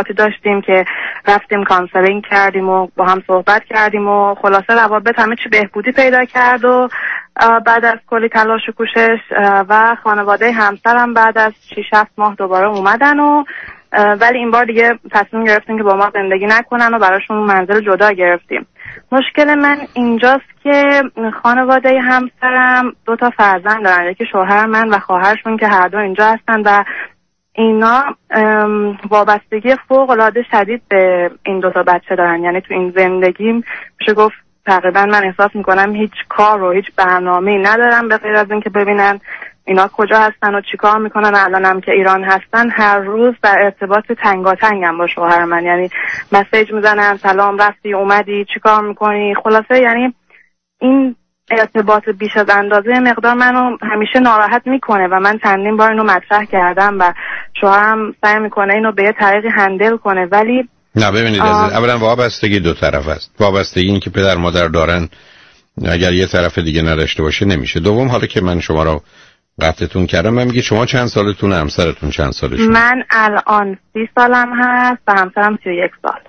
داشتیم که رفتیم کانسلینگ کردیم و با هم صحبت کردیم و خلاصه روابط همه چی بهبودی پیدا کرد و بعد از کلی تلاش و کوشش و خانواده همسرم بعد از 6-7 ماه دوباره اومدن و ولی این بار دیگه تصمیم گرفتیم که با ما زندگی نکنن و براشون منزل جدا گرفتیم. مشکل من اینجاست که خانواده همسرم 2 فرزند دارن، یکی شوهر من و خواهرشون که هر دو اینجا هستن و اینا وابستگی فوق‌العاده شدید به این 2 بچه دارن. یعنی تو این زندگیم میشه گفت تقریبا من احساس میکنم هیچ کار و هیچ برنامه‌ای ندارم به غیر از این که ببینن اینا کجا هستن و چیکار میکنن. الانم که ایران هستن هر روز در ارتباط تنگاتنگم با شوهر من، یعنی مسیج میزنن سلام رفتی اومدی چیکار میکنی. خلاصه یعنی این ارتباط بیش از اندازه مقدار منو همیشه ناراحت میکنه و من چندین بار اینو مطرح کردم و شوهرم سعی میکنه اینو به یه طریقی هندل کنه ولی نه. ببینید اولا وابستگی 2 طرف است. وابستگی این که پدر مادر دارن اگر یه طرف دیگه نداشته باشه نمیشه. دوم حالا که من شما رو قطعتون کردم من میگه شما چند سالتون، همسرتون چند سالشون؟ من الان 30 سالم هست و همسرم 31 سال.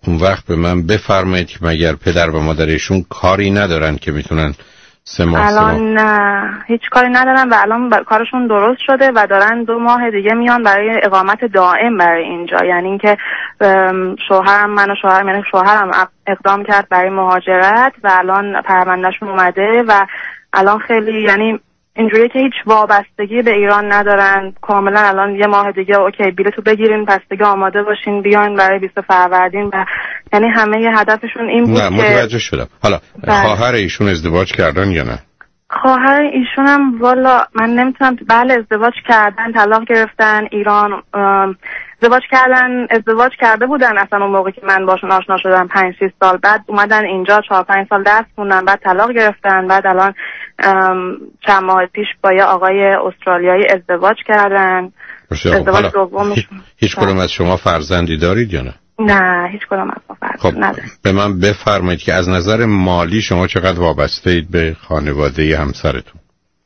اون وقت به من بفرمایید که مگر پدر و مادرشون کاری ندارن که میتونن 3 ماه الان نه هیچ کاری ندارن و الان کارشون درست شده و دارن 2 ماه دیگه میان برای اقامت دائم برای اینجا. یعنی اینکه شوهرم اقدام کرد برای مهاجرت و الان پروندهشون اومده و الان خیلی یعنی اینجوریه که هیچ وابستگی به ایران ندارن. کاملا الان 1 ماه دیگه اوکی بلیطو بگیرین پس دیگه آماده باشین بیاین برای 20 فروردین و یعنی همه ی هدفشون این بود. نه متوجه شدم. حالا خواهر ایشون ازدواج کردن یا نه؟ خواهر ایشون هم والا من نمیتونم. بله ازدواج کردن، طلاق گرفتن، ایران ازدواج کرده بودن اصلا اون موقع که من باشون آشنا شدم 5-6 سال بعد اومدن اینجا 4-5 سال درس خوندن بعد طلاق گرفتن بعد الان چند ماه پیش با یه آقای استرالیایی ازدواج کردن. ازدواج دومشون. هیچ کدوم از شما فرزندی دارید یا نه؟ نه هیچ کدوم از ما فرزند نداریم. به من بفرمایید که از نظر مالی شما چقدر وابسته اید به خانواده همسرتون؟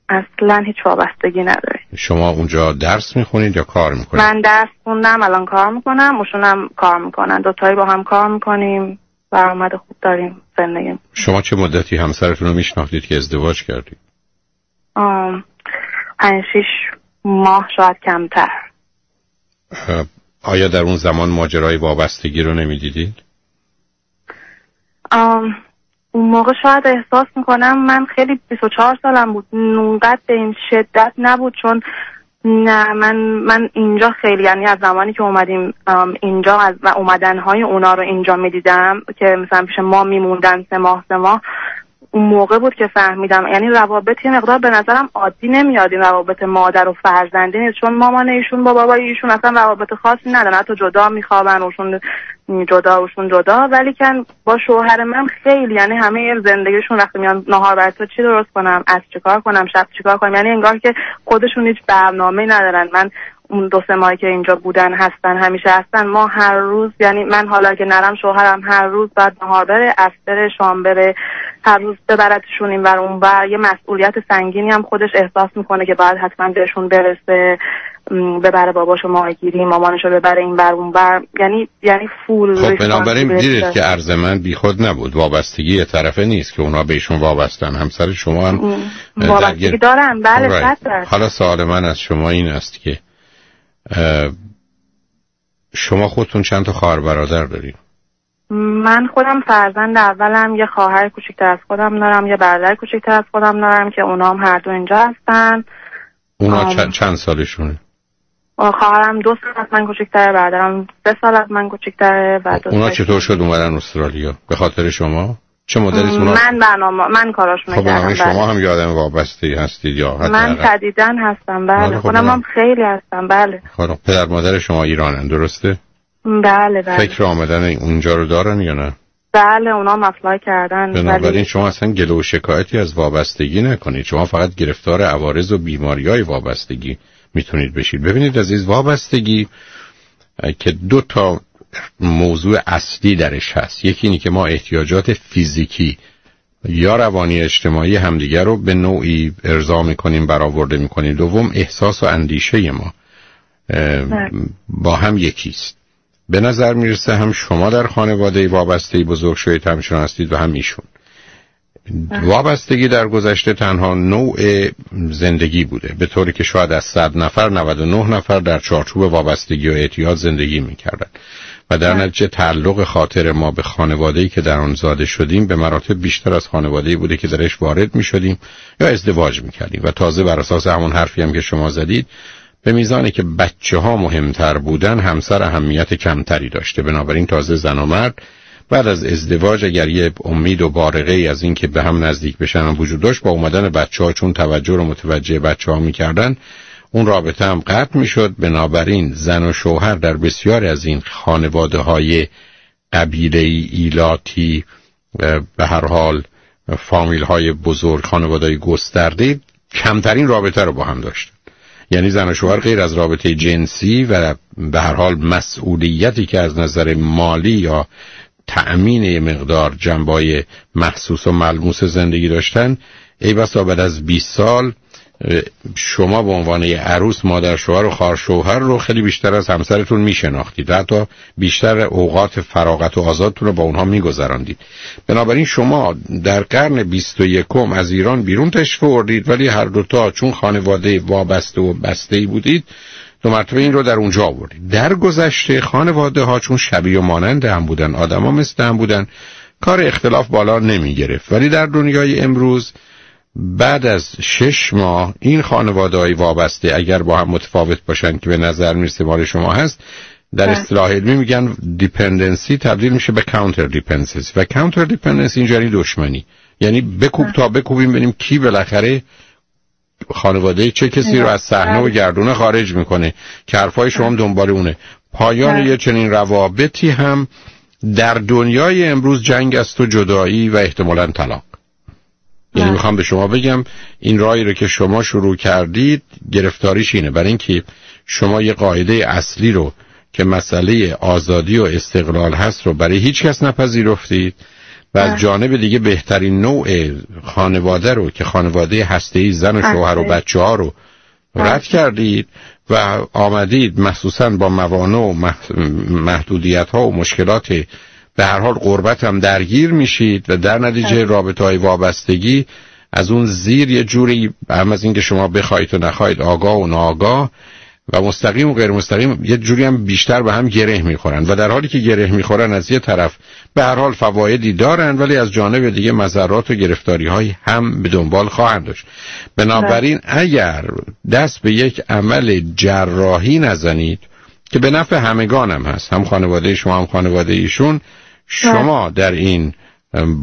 اصلا هیچ وابستگی نداره. شما اونجا درس میخونید یا کار میکنید؟ من درس خوندم الان کار میکنم، اوشونم کار میکنن، 2 تایی با هم کار میکنیم، درآمد خوب داریم زندگی. شما چه مدتی همسرتون رو میشناختید که ازدواج کردید؟ 5-6 ماه شاید کمتر. آیا در اون زمان ماجرای وابستگی رو نمیدیدید؟ اون موقع شاید احساس میکنم من خیلی 24 سالم بود اونقدر به این شدت نبود چون نه من اینجا خیلی یعنی از زمانی که اومدیم اینجا و اومدنهای اونا رو اینجا میدیدم که مثلا پیش ما میموندن 3 ماه اون موقع بود که فهمیدم یعنی روابط یه مقدار به نظرم عادی نمیاد. این روابط مادر و فرزندی نیست چون مامان ایشون با بابای ایشون اصلا روابط خاصی ندارن، حتی جدا میخوابن اوشون جدا ولی که با شوهر من خیلی یعنی همه زندگیشون وقتی میان نهار برای تو چی درست کنم، از چیکار کنم، شب چیکار کنم، یعنی انگار که خودشون هیچ برنامه‌ای ندارن. من اون 2-3 ماهی که اینجا بودن همیشه هستن ما هر روز یعنی من حالا که نرم شوهرم هر روز بعد نهار بره، عصر بره، شام بره، هر روز ببرتشون این ور اون ور. یه مسئولیت سنگینی هم خودش احساس میکنه که باید حتما بهشون برسه، ببره باباشو ماهیگیری، مامانشو ببره این ور اون ور، یعنی فول. خب بنابراین دیدید که عرض من بیخود نبود. وابستگی یه طرفه نیست که اونا بهشون وابستن. همسر شما هم وابستگی دارن. بله حالا سوال من از شما این است که شما خودتون چند تا خواهر برادر دارید؟ من خودم فرزند اولم، یه خواهر کوچیک‌تر از خودم دارم، یه برادر کوچیک‌تر از خودم دارم که اونا هم هر دو اینجا هستن. اونا چند سالشونه؟ خواهرم 2 سال از من کوچیک‌تره، برادرم 3 سال از من کوچیک‌تره. اونا چطور شد اومدن استرالیا؟ به خاطر شما؟ چه مدلی اونا؟ من کاراشون کردم. خب شما هم یه آدم وابسته هستید یا حتی من شدیداً هستم. بله خودم هم خیلی هستم. بله. خب پدر مادر شما ایرانن درسته؟ بله. فکر آمدن اونجا رو دارن یا نه؟ بله اونا مفلای کردن. بنابراین شما اصلا گله و شکایتی از وابستگی نکنید. شما فقط گرفتار عوارض و بیماری‌های وابستگی میتونید بشید. ببینید عزیز، وابستگی که 2 تا موضوع اصلی درش هست. یکی اینه که ما احتیاجات فیزیکی یا روانی اجتماعی همدیگر رو به نوعی ارضا میکنیم، برآورده میکنیم. دوم احساس و اندیشه ما با هم یکیست. به نظر میرسه هم شما در خانواده وابستگی بزرگ شدید، همچنان هستید و هم ایشون. وابستگی در گذشته تنها نوع زندگی بوده، به طوری که شاید از 100 نفر 99 نفر در چارچوب وابستگی و اعتیاد زندگی میکردن و در نتیجه تعلق خاطر ما به خانواده‌ای که در آن زاده شدیم به مراتب بیشتر از خانواده‌ای بوده که درش وارد میشدیم یا ازدواج میکردیم. و تازه بر اساس همون حرفی هم که شما زدید، به میزانی که بچه‌ها مهمتر بودن، همسر اهمیت کمتری داشته. بنابراین تازه زن و مرد بعد از ازدواج اگر یه امید و بارقه‌ای از این که به هم نزدیک بشن وجود داشت، با اومدن بچه‌ها چون توجه رو متوجه بچه‌ها می‌کردن، اون رابطه هم قطع می‌شد. بنابراین زن و شوهر در بسیاری از این خانواده‌های قبیله‌ای ایلاتی، به هر حال فامیل‌های بزرگ، خانواده‌های گسترده، کمترین رابطه رو با هم داشتن. یعنی زن و شوهر غیر از رابطه جنسی و به هر حال مسئولیتی که از نظر مالی یا تأمین یه مقدار جنبه‌های محسوس و ملموس زندگی داشتن، ای بسا بعد از 20 سال شما به عنوان یه عروس مادر شوهر و خواهر شوهر رو خیلی بیشتر از همسرتون میشناختید، حتی بیشتر اوقات فراغت و آزادتون رو با اونها میگذراندید. بنابراین شما در قرن 21 از ایران بیرون تشریف آوردید، ولی هر دوتا چون خانواده وابسته و بسته‌ای بودید، دو مرتبه این رو در اونجا آوردید. در گذشته خانواده ها چون شبیه و مانند هم بودن، آدم ها مثل هم بودن، کار اختلاف بالا نمی گرفت. ولی در دنیای امروز بعد از 6 ماه این خانواده های وابسته اگر با هم متفاوت باشن که به نظر میرسه مال شما هست، در اصطلاح علمی میگن دیپندنسی تبدیل میشه به کانتر دیپندنسی. و کانتر دیپندنسی اینجوری دشمنی، یعنی بکوب تا بکوبیم ببینیم کی بالاخره خانواده چه کسی رو از صحنه و گردونه خارج میکنه که حرفای شما دنبال اونه. پایان یه چنین روابطی هم در دنیای امروز جنگ است و جدایی و احتمالاً طلاق. یعنی میخوام به شما بگم این راهی رو که شما شروع کردید گرفتاریش اینه، برای اینکه شما یه قاعده اصلی رو که مسئله آزادی و استقلال هست رو برای هیچ کس نپذیرفتید و از جانب دیگه بهترین نوع خانواده رو که خانواده هسته‌ای زن و شوهر و بچه‌ها رو رد کردید و آمدید مخصوصاً با موانع و محدودیت‌ها و مشکلات به هر حال غربت هم درگیر میشید و در نتیجه رابطه‌های وابستگی از اون زیر یه جوری هم از این که شما بخواید و نخواید، آگاه و ناآگاه و مستقیم و غیر مستقیم، یه جوری هم بیشتر به هم گره میخورن و در حالی که گره میخورن از یه طرف به هر حال فوایدی دارن، ولی از جانب دیگه مضرات و گرفتاری‌های هم به دنبال خواهند داشت. بنابراین اگر دست به یک عمل جراحی نزنید که به نفع همگان هم هست، هم خانواده شما هم خانواده ایشون، شما در این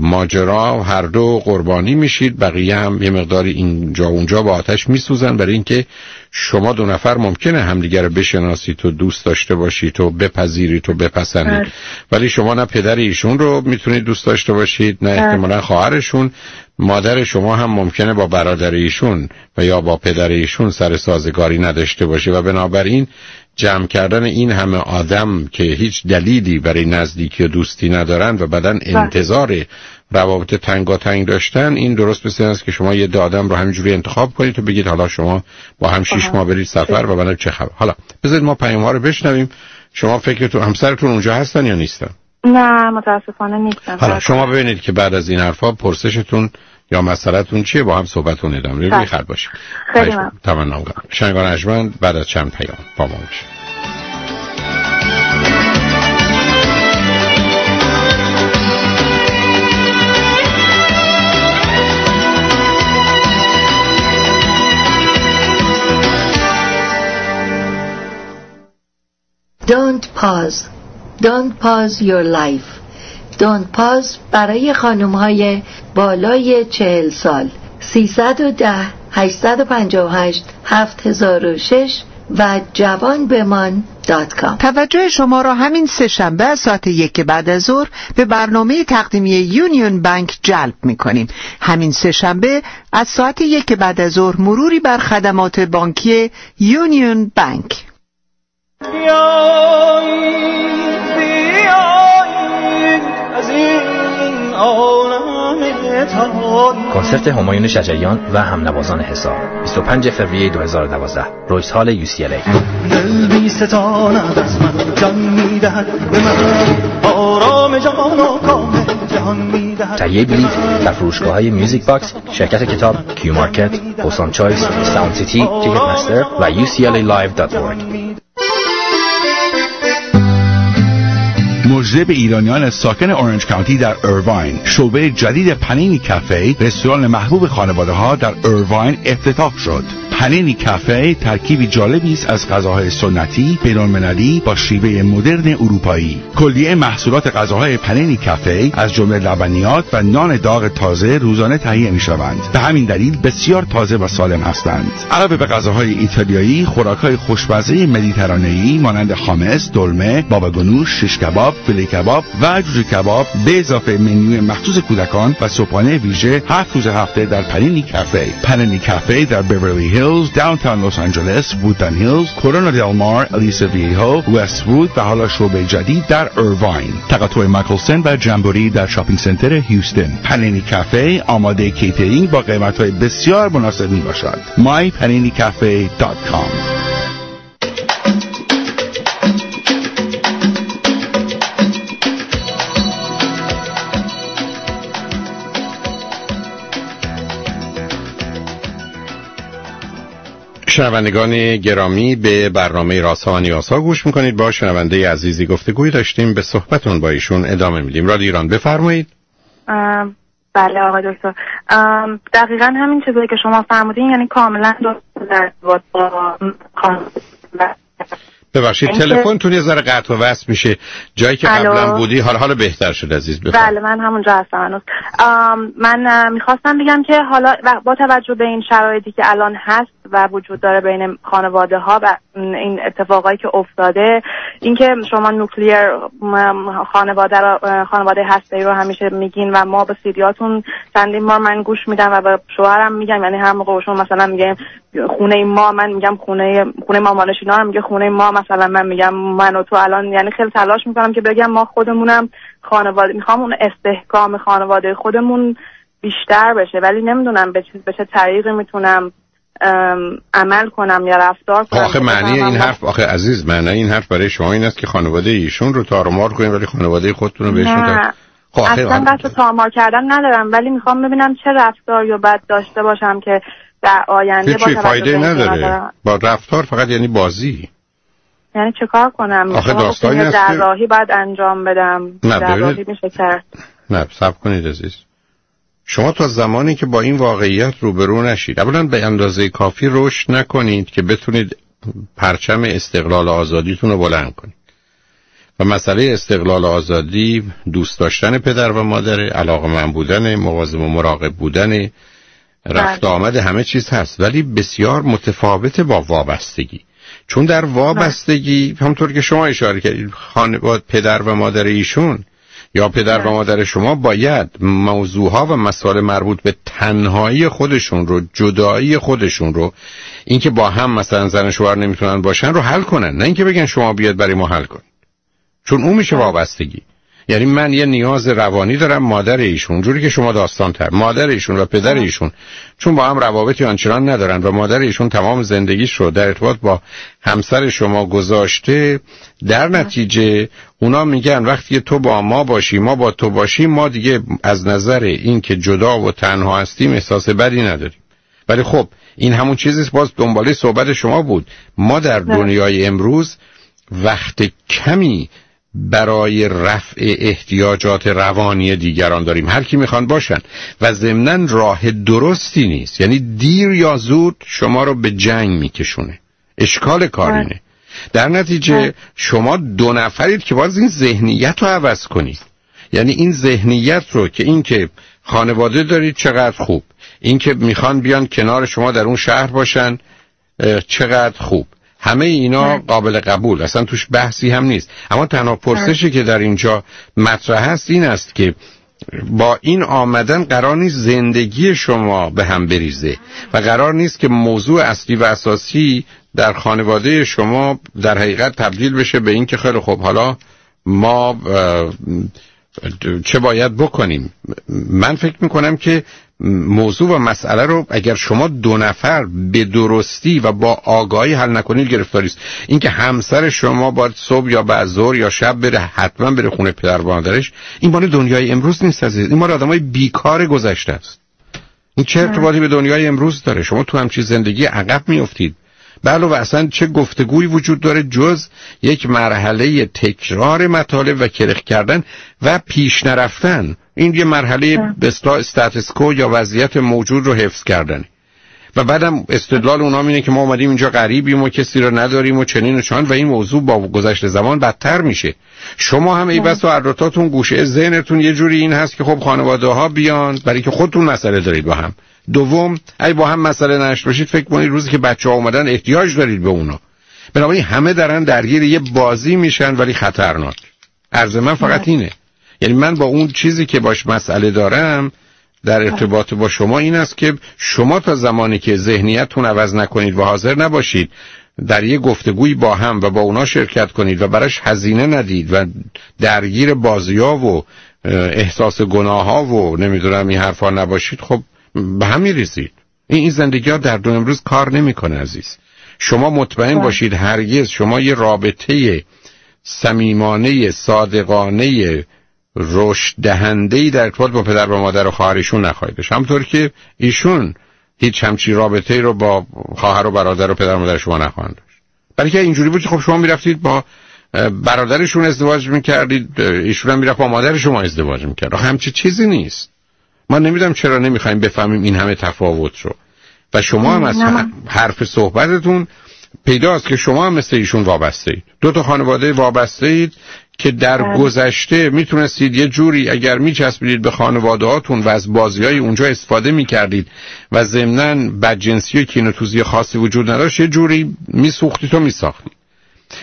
ماجرا هر دو قربانی میشید، بقیه هم یه مقداری اینجا اونجا با آتش میسوزن، برای اینکه شما دو نفر ممکنه همدیگه رو بشناسید و دوست داشته باشید و بپذیرید و بپسندید، ولی شما نه پدر ایشون رو میتونید دوست داشته باشید، نه احتمالاً خواهرشون. مادر شما هم ممکنه با برادر ایشون و یا با پدر ایشون سر سازگاری نداشته باشه و بنابراین جمع کردن این همه آدم که هیچ دلیلی برای نزدیکی و دوستی ندارن و بعدن انتظار روابط تنگاتنگ داشتن، این درست مثل است که شما یه آدم رو همینجوری انتخاب کنید و بگید حالا شما با هم 6 ماه برید سفر و بعد چه خبر. حالا بذارید ما پیام‌ها رو بشنویم. شما فکرتون همسرتون اونجا هستن یا نیستن؟ نه متاسفانه نیستن. حالا شما ببینید که بعد از این حرفا پرسشتون یا مسئله‌تون چیه، با هم صحبتون ادامه بدیم. خیر باشه. خیلی ممنون. تمنا می‌کنم. شنگان ارجمند بعد از چند پیام با ما باشید. Don't pause. Don't pause your life. Don't pause برای خانم‌های بالای 40 سال. 310 858 7006 و جوانبمان.com. توجه شما را همین سه شنبه از ساعت 1 بعد از ظهر به برنامه تقدیمی یونیون بانک جلب می‌کنیم. همین سه شنبه از ساعت 1 بعد از ظهر مروری بر خدمات بانکی یونیون بانک. از این عالم تاریک کنسرت همایون شجریان و همنوازان حساب 25 فوریه 2012 رویس هال UCLA. دل بی ستاند از من جان میدهد به من آرام جهان و کام جهان میدهد. تهیه بلیط در فروشگاه‌های میوزیک باکس، شرکت کتاب، کیو مارکت، اوسان چویس، ساوند سیتی، تیکت مستر و uclalive.org. مژده به ایرانیان ساکن اورنج کانتی در ایرواین، شعبه جدید پنینی کافه، رستوران محبوب خانواده‌ها در ایرواین افتتاح شد. پنینی کافه ترکیبی جالبی است از غذاهای سنتی، بین‌المللی با شیوه مدرن اروپایی. کلیه محصولات غذاهای پنینی کافه از جمله لبنیات و نان داغ تازه روزانه تهیه می‌شوند. به همین دلیل بسیار تازه و سالم هستند. علاوه به غذاهای ایتالیایی، خوراک‌های خوشمزه مدیترانه‌ای مانند خامس، دلمه، بابا گنوش، شش کباب، فیله کباب و جوجه کباب به اضافه منوی مخصوص کودکان و صبحانه ویژه 7 روز هفته در پنینی کافه. پنینی کافه در بیورلی هیلز، داونتاون لس آنجلس، وودن هیلز، کورونا دل مار، الیسا ویهو، وست وود و حالا شعبه جدید در ایرواین. تقاطع مایکلسن و جمبوری در شاپینگ سنتر هیوستن. پنینی کافه آماده کیترینگ با قیمت‌های بسیار مناسب میباشد. mypaninicafe.com. شنوندگان گرامی، به برنامه رازها و نیازها گوش میکنید. با شنونده عزیزی گفتگوی داشتیم، به صحبتون با ایشون ادامه میدیم. رادیو ایران، بفرمایید. بله آقای دکتر، دقیقاً همین چیزی که شما فرمودین، یعنی کاملا درست. ببخشید تلفنتون یه ذره قطع و وصل میشه. جایی که قبلا بودی حالا بهتر شد عزیز، بفرمایید. بله من همونجا هستم هنوز. من میخواستم بگم که حالا با توجه به این شرایطی که الان هست و وجود داره بین خانواده ها و این اتفاقایی که افتاده، اینکه شما نوکلیر خانواده هسته‌ای رو همیشه میگین و ما به سیدیاتون چندین بار من گوش میدم و به شوهرم میگم، یعنی هر موقع شما مثلا میگم خونه ما، من میگم خونه مامانشینا رو میگه خونه ما، مثلا من میگم من و تو الان، یعنی خیلی تلاش میکنم که بگم ما خودمونم خانواده، میخوام اون استحکام خانواده خودمون بیشتر بشه، ولی نمیدونم به چه طریقی میتونم عمل کنم یا رفتار کنم. آخه معنی این حرف، آخه عزیز، معنی این حرف برای شما این است که خانواده ایشون رو تارمار کنین ولی خانواده خودتون رو بهشون اصلا قصد تارمار کردن ندارم، ولی میخوام ببینم چه رفتار یا بد داشته باشم که در آینده با فایده نداره. با رفتار فقط یعنی بازی. یعنی چه کار کنم؟ آخه داستانی است که جراحی باید انجام بدم. جراحی میشه کرد. نه صبر کنید عزیز، شما تا زمانی که با این واقعیت روبرو نشید، اولا به اندازه کافی رشد نکنید که بتونید پرچم استقلال آزادیتون رو بلند کنید. و مسئله استقلال آزادی دوست داشتن پدر و مادر، علاقه‌مند بودن، مواظب و مراقب بودن، رفت آمد همه چیز هست، ولی بسیار متفاوته با وابستگی. چون در وابستگی همونطور که شما اشاره کردید، خانواده پدر و مادر ایشون یا پدر و مادر شما باید موضوعها و مسائل مربوط به تنهایی خودشون رو، جدایی خودشون رو، اینکه با هم مثلا زن و شوهر نمیتونن باشن رو حل کنن، نه اینکه بگن شما بیاد برای ما حل کن. چون اون میشه وابستگی. یعنی من یه نیاز روانی دارم، مادر ایشون جوری که شما داستان تر، مادر ایشون و پدر ایشون چون با هم روابطی آنچنان ندارن و مادر ایشون تمام زندگیش رو در ارتباط با همسر شما گذاشته، در نتیجه اونا میگن وقتی تو با ما باشی، ما با تو باشیم، ما دیگه از نظر این که جدا و تنها هستیم احساس بدی نداریم. ولی خب این همون چیزیست، باز دنباله صحبت شما بود، ما در دنیای امروز وقت کمی برای رفع احتیاجات روانی دیگران داریم، هر کی میخوان باشن، و ضمناً راه درستی نیست. یعنی دیر یا زود شما رو به جنگ میکشونه. اشکال کارینه. در نتیجه شما دو نفرید که باز این ذهنیت رو عوض کنید. یعنی این ذهنیت رو که این که خانواده دارید چقدر خوب، این که میخوان بیان کنار شما در اون شهر باشن چقدر خوب، همه اینا قابل قبول، اصلا توش بحثی هم نیست. اما تنها پرسشی که در اینجا مطرح هست این است که با این آمدن قرار نیست زندگی شما به هم بریزه و قرار نیست که موضوع اصلی و اساسی در خانواده شما در حقیقت تبدیل بشه به این که خیلی خوب حالا ما چه باید بکنیم؟ من فکر میکنم که موضوع و مسئله رو اگر شما دو نفر به درستی و با آگاهی حل نکنید گرفتاری است. اینکه همسر شما باید صبح یا بعد ظهر یا شب بره حتما بره خونه پدر و مادرش، این مال دنیای امروز نیست عزیز. این مال آدمای بیکار گذشته است. این چه ارتباطی به دنیای امروز داره؟ شما تو همچین زندگی عقب میافتید. بله و اصلا چه گفتگویی وجود داره جز یک مرحله تکرار مطالب و کرخ کردن و پیش نرفتن. این یه مرحله به اصطلاح استاتس کو یا وضعیت موجود رو حفظ کردن و بعدم استدلال اونا اینه که ما اومدیم اینجا غریبیم و کسی رو نداریم و چنین و چنان و این موضوع با گذشت زمان بدتر میشه. شما هم ای بس و عراتاتون گوشه ذهنتون یه جوری این هست که خب خانواده ها بیان برای که خودتون مسئله دارید با هم. دوم ای با هم مسئله نشت باشید فکر کنید روزی که بچه‌ها اومدن احتیاج دارید به اونا. بنابراین همه دارن درگیر یه بازی میشن ولی خطرناک. عرض من فقط اینه. یعنی من با اون چیزی که باش مسئله دارم در ارتباط با شما این است که شما تا زمانی که ذهنیتتون عوض نکنید و حاضر نباشید در یه گفتگوی با هم و با اونا شرکت کنید و براش هزینه ندید و درگیر بازی‌ها و احساس گناه‌ها و نمیدونم این حرفا نباشید، خب به هم می‌ریزید. این زندگی‌ها در دنیا امروز کار نمی‌کنه عزیز. شما مطمئن باشید هرگز شما یه رابطه صمیمانه صادقانه رشد دهنده‌ای در ارتباط با پدر و مادر و خواهرشون نخواهید داشت، همونطور که ایشون هیچ همچین رابطه‌ای رو با خواهر و برادر و پدر و مادر شما نخواهند داشت. برای که اینجوری بود که خب شما میرفتید با برادرشون ازدواج میکردید، ایشون هم میرفت با مادر شما ازدواج میکرد. همچین چیزی نیست. ما نمیدونم چرا نمیخوایم بفهمیم این همه تفاوت رو. و شما هم از حرف صحبتتون پیداست که شما هم مثل ایشون وابسته اید. دو تا خانواده وابسته اید که در گذشته میتونستید یه جوری اگر میچسبیدید به خانواده هاتون و از بازی‌های اونجا استفاده میکردید و ضمناً بدجنسی و کینه‌توزی خاصی وجود نداشت، یه جوری میسوختید و میساختید.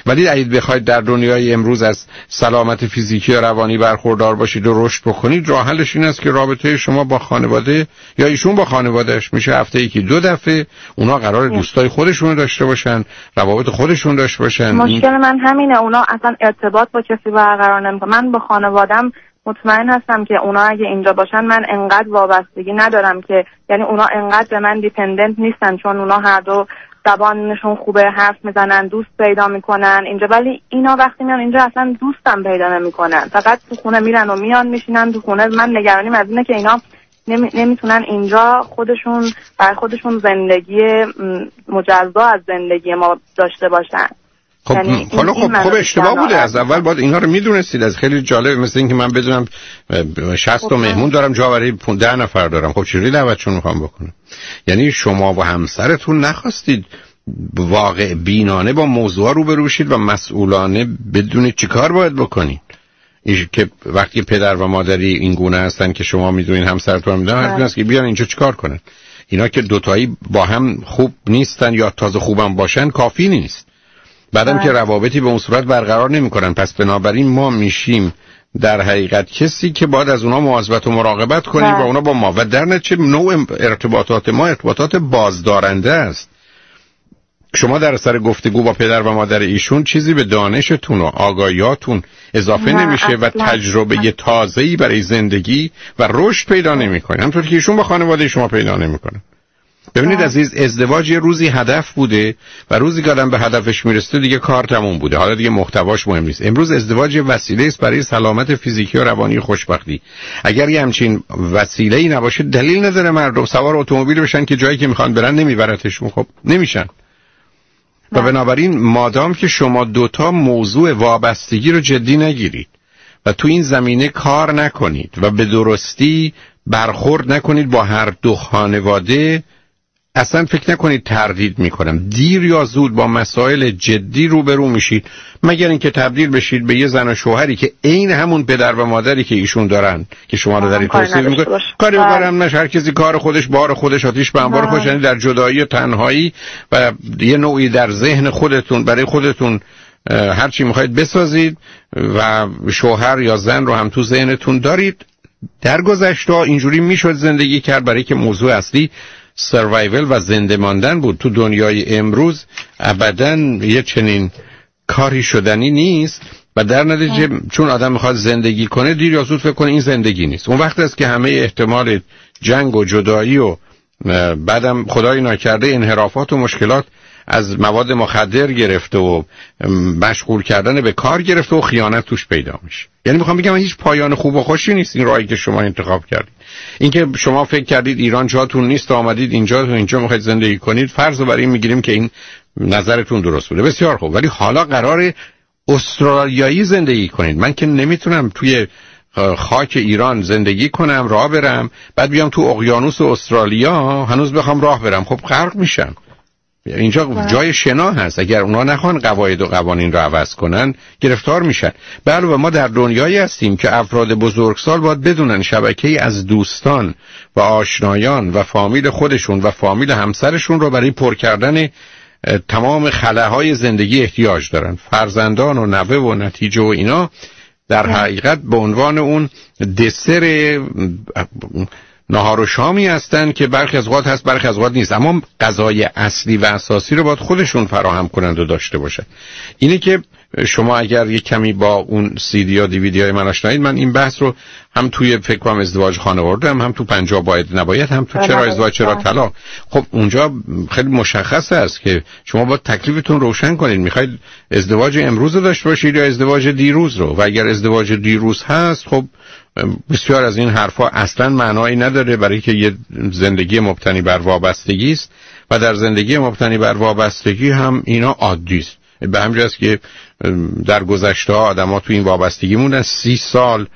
ولی اگه بخواید در دنیای امروز از سلامت فیزیکی و روانی برخوردار باشید و رشد بکنید، راه حلش این است که رابطه شما با خانواده یا ایشون با خانوادهش میشه هفته یکی 2 دفعه اونا قرار دوستای خودشون داشته باشن، روابط خودشون داشته باشن. مشکل من همینه، اونا اصلا ارتباط با کسی برقرار نمیکنن. من با خانوادم مطمئن هستم که اونا اگه اینجا باشن من انقدر وابستگی ندارم که، یعنی اونا انقدر به من دیپندنت نیستن، چون اونا هر دو زبانشون خوبه، حرف میزنن، دوست پیدا میکنن اینجا. ولی اینا وقتی میان اینجا اصلا دوستم پیدا نمیکنن، فقط تو خونه میرن و میان میشینن تو خونه. من نگرانیم از اینه که اینا نمیتونن اینجا خودشون زندگی مجزا از زندگی ما داشته باشن. خب یعنی خب اشتباه بوده. از اول باید اینا رو میدونستید. از خیلی جالب، مثل اینکه من بدونم 60 تا مهمون دارم، جا برای 10 نفر دارم. خب چجوری دعوتشون میخوام بکنم؟ یعنی شما و همسرتون نخواستید واقع بینانه با موضوع روبرو بشید و مسئولانه بدونید چیکار باید بکنید. این که وقتی پدر و مادری این گونه هستن که شما میدونید همسرتون میدونن، حرف نیست که بیان اینجا چیکار کنن. اینا که دوتایی با هم خوب نیستن یا تازه خوبم باشن کافی نیست. بعدم که روابطی به اون صورت برقرار نمی‌کنن. پس بنابراین ما میشیم در حقیقت کسی که باید از اونا مواظبت و مراقبت کنیم و اونا با ما، و در نتیجه نوع ارتباطات ما ارتباطات بازدارنده است. شما در اثر گفتگو با پدر و مادر ایشون چیزی به دانشتون و آگاهیاتون اضافه نمیشه و تجربه تازه‌ای برای زندگی و رشد پیدا نمی‌کنید، همونطور که ایشون با خانواده شما پیدا نمی‌کنن. ببینید عزیز، ازدواج یه روزی هدف بوده و روزی که آدم به هدفش میرسه دیگه کار تموم بوده، حالا دیگه محتواش مهم نیست. امروز ازدواج یه وسیله است برای سلامت فیزیکی و روانی خوشبختی. اگر یه همچین وسیله‌ای نباشه دلیل نداره مردم سوار اتومبیل بشن که جایی که میخوان برن نمیبرتشون. خب نمیشن. و بنابراین مادام که شما دوتا موضوع وابستگی رو جدی نگیرید و تو این زمینه کار نکنید و به درستی برخورد نکنید با هر دو خانواده، اصلا فکر نکنید تردید میکنم، دیر یا زود با مسائل جدی روبرو میشید، مگر اینکه تبدیل بشید به یه زن و شوهری که عین همون پدر و مادری که ایشون دارن که شما رو دارید توصیف میکنید کاری برام نشه، هر کسی کار خودش بار خودش، آتیش به انبار خودش، یعنی در جدایی و تنهایی و یه نوعی در ذهن خودتون برای خودتون هر چی میخواید بسازید و شوهر یا زن رو هم تو ذهنتون دارید. در گذشته اینجوری میشد زندگی کرد، برای که موضوع اصلی سروایول و زنده ماندن بود. تو دنیای امروز ابداً یه چنین کاری شدنی نیست و در نتیجه چون آدم میخواد زندگی کنه دیر یا زود فکر کنه این زندگی نیست. اون وقت است که همه احتمال جنگ و جدایی و بعدم خدای ناکرده انحرافات و مشکلات از مواد مخدر گرفته و مشغول کردن به کار گرفته و خیانت توش پیدا میشه. یعنی میخوام بگم هیچ پایان خوب و خوشی نیست این راهی که شما انتخاب کردید. اینکه شما فکر کردید ایران جاتون نیست آمدید اینجا میخواید زندگی کنید، فرض رو برای این میگیریم که این نظرتون درست بوده. بسیار خوب، ولی حالا قراره استرالیایی زندگی کنید. من که نمیتونم توی خاک ایران زندگی کنم، راه برم، بعد بیام تو اقیانوس استرالیا هنوز بخوام راه برم، خب غرق میشم. اینجا جای شنا هست، اگر اونا نخوان قواعد و قوانین رو عوض کنن گرفتار میشن. بله، و ما در دنیایی هستیم که افراد بزرگسال باید بدونن شبکه‌ای از دوستان و آشنایان و فامیل خودشون و فامیل همسرشون رو برای پر کردن تمام خلاهای زندگی احتیاج دارن. فرزندان و نوه و نتیجه و اینا در حقیقت به عنوان اون دسر نهار و شامی هستن که برخی از اوقات هست برخی از اوقات نیست، اما غذای اصلی و اساسی رو باید خودشون فراهم کنند و داشته باشن. اینه که شما اگر یک کمی با اون سی دی یا دیویدی های من آشنایید، من این بحث رو هم توی فکر کنم ازدواج خانواده هم تو 50 باید نباید، هم تو چرا ازدواج چرا طلاق، خب اونجا خیلی مشخص است که شما باید تکلیفتون روشن کنید. میخواید ازدواج امروز رو داشته باشید یا ازدواج دیروز رو؟ و اگر ازدواج دیروز هست، خب بسیار از این حرفا اصلا معنایی نداره، برای که یه زندگی مبتنی بر وابستگی است و در زندگی مبتنی بر وابستگی هم اینا عادی است. به همین جاست که در گذشته ها آدم‌ها تو این وابستگی موندن، 30 سال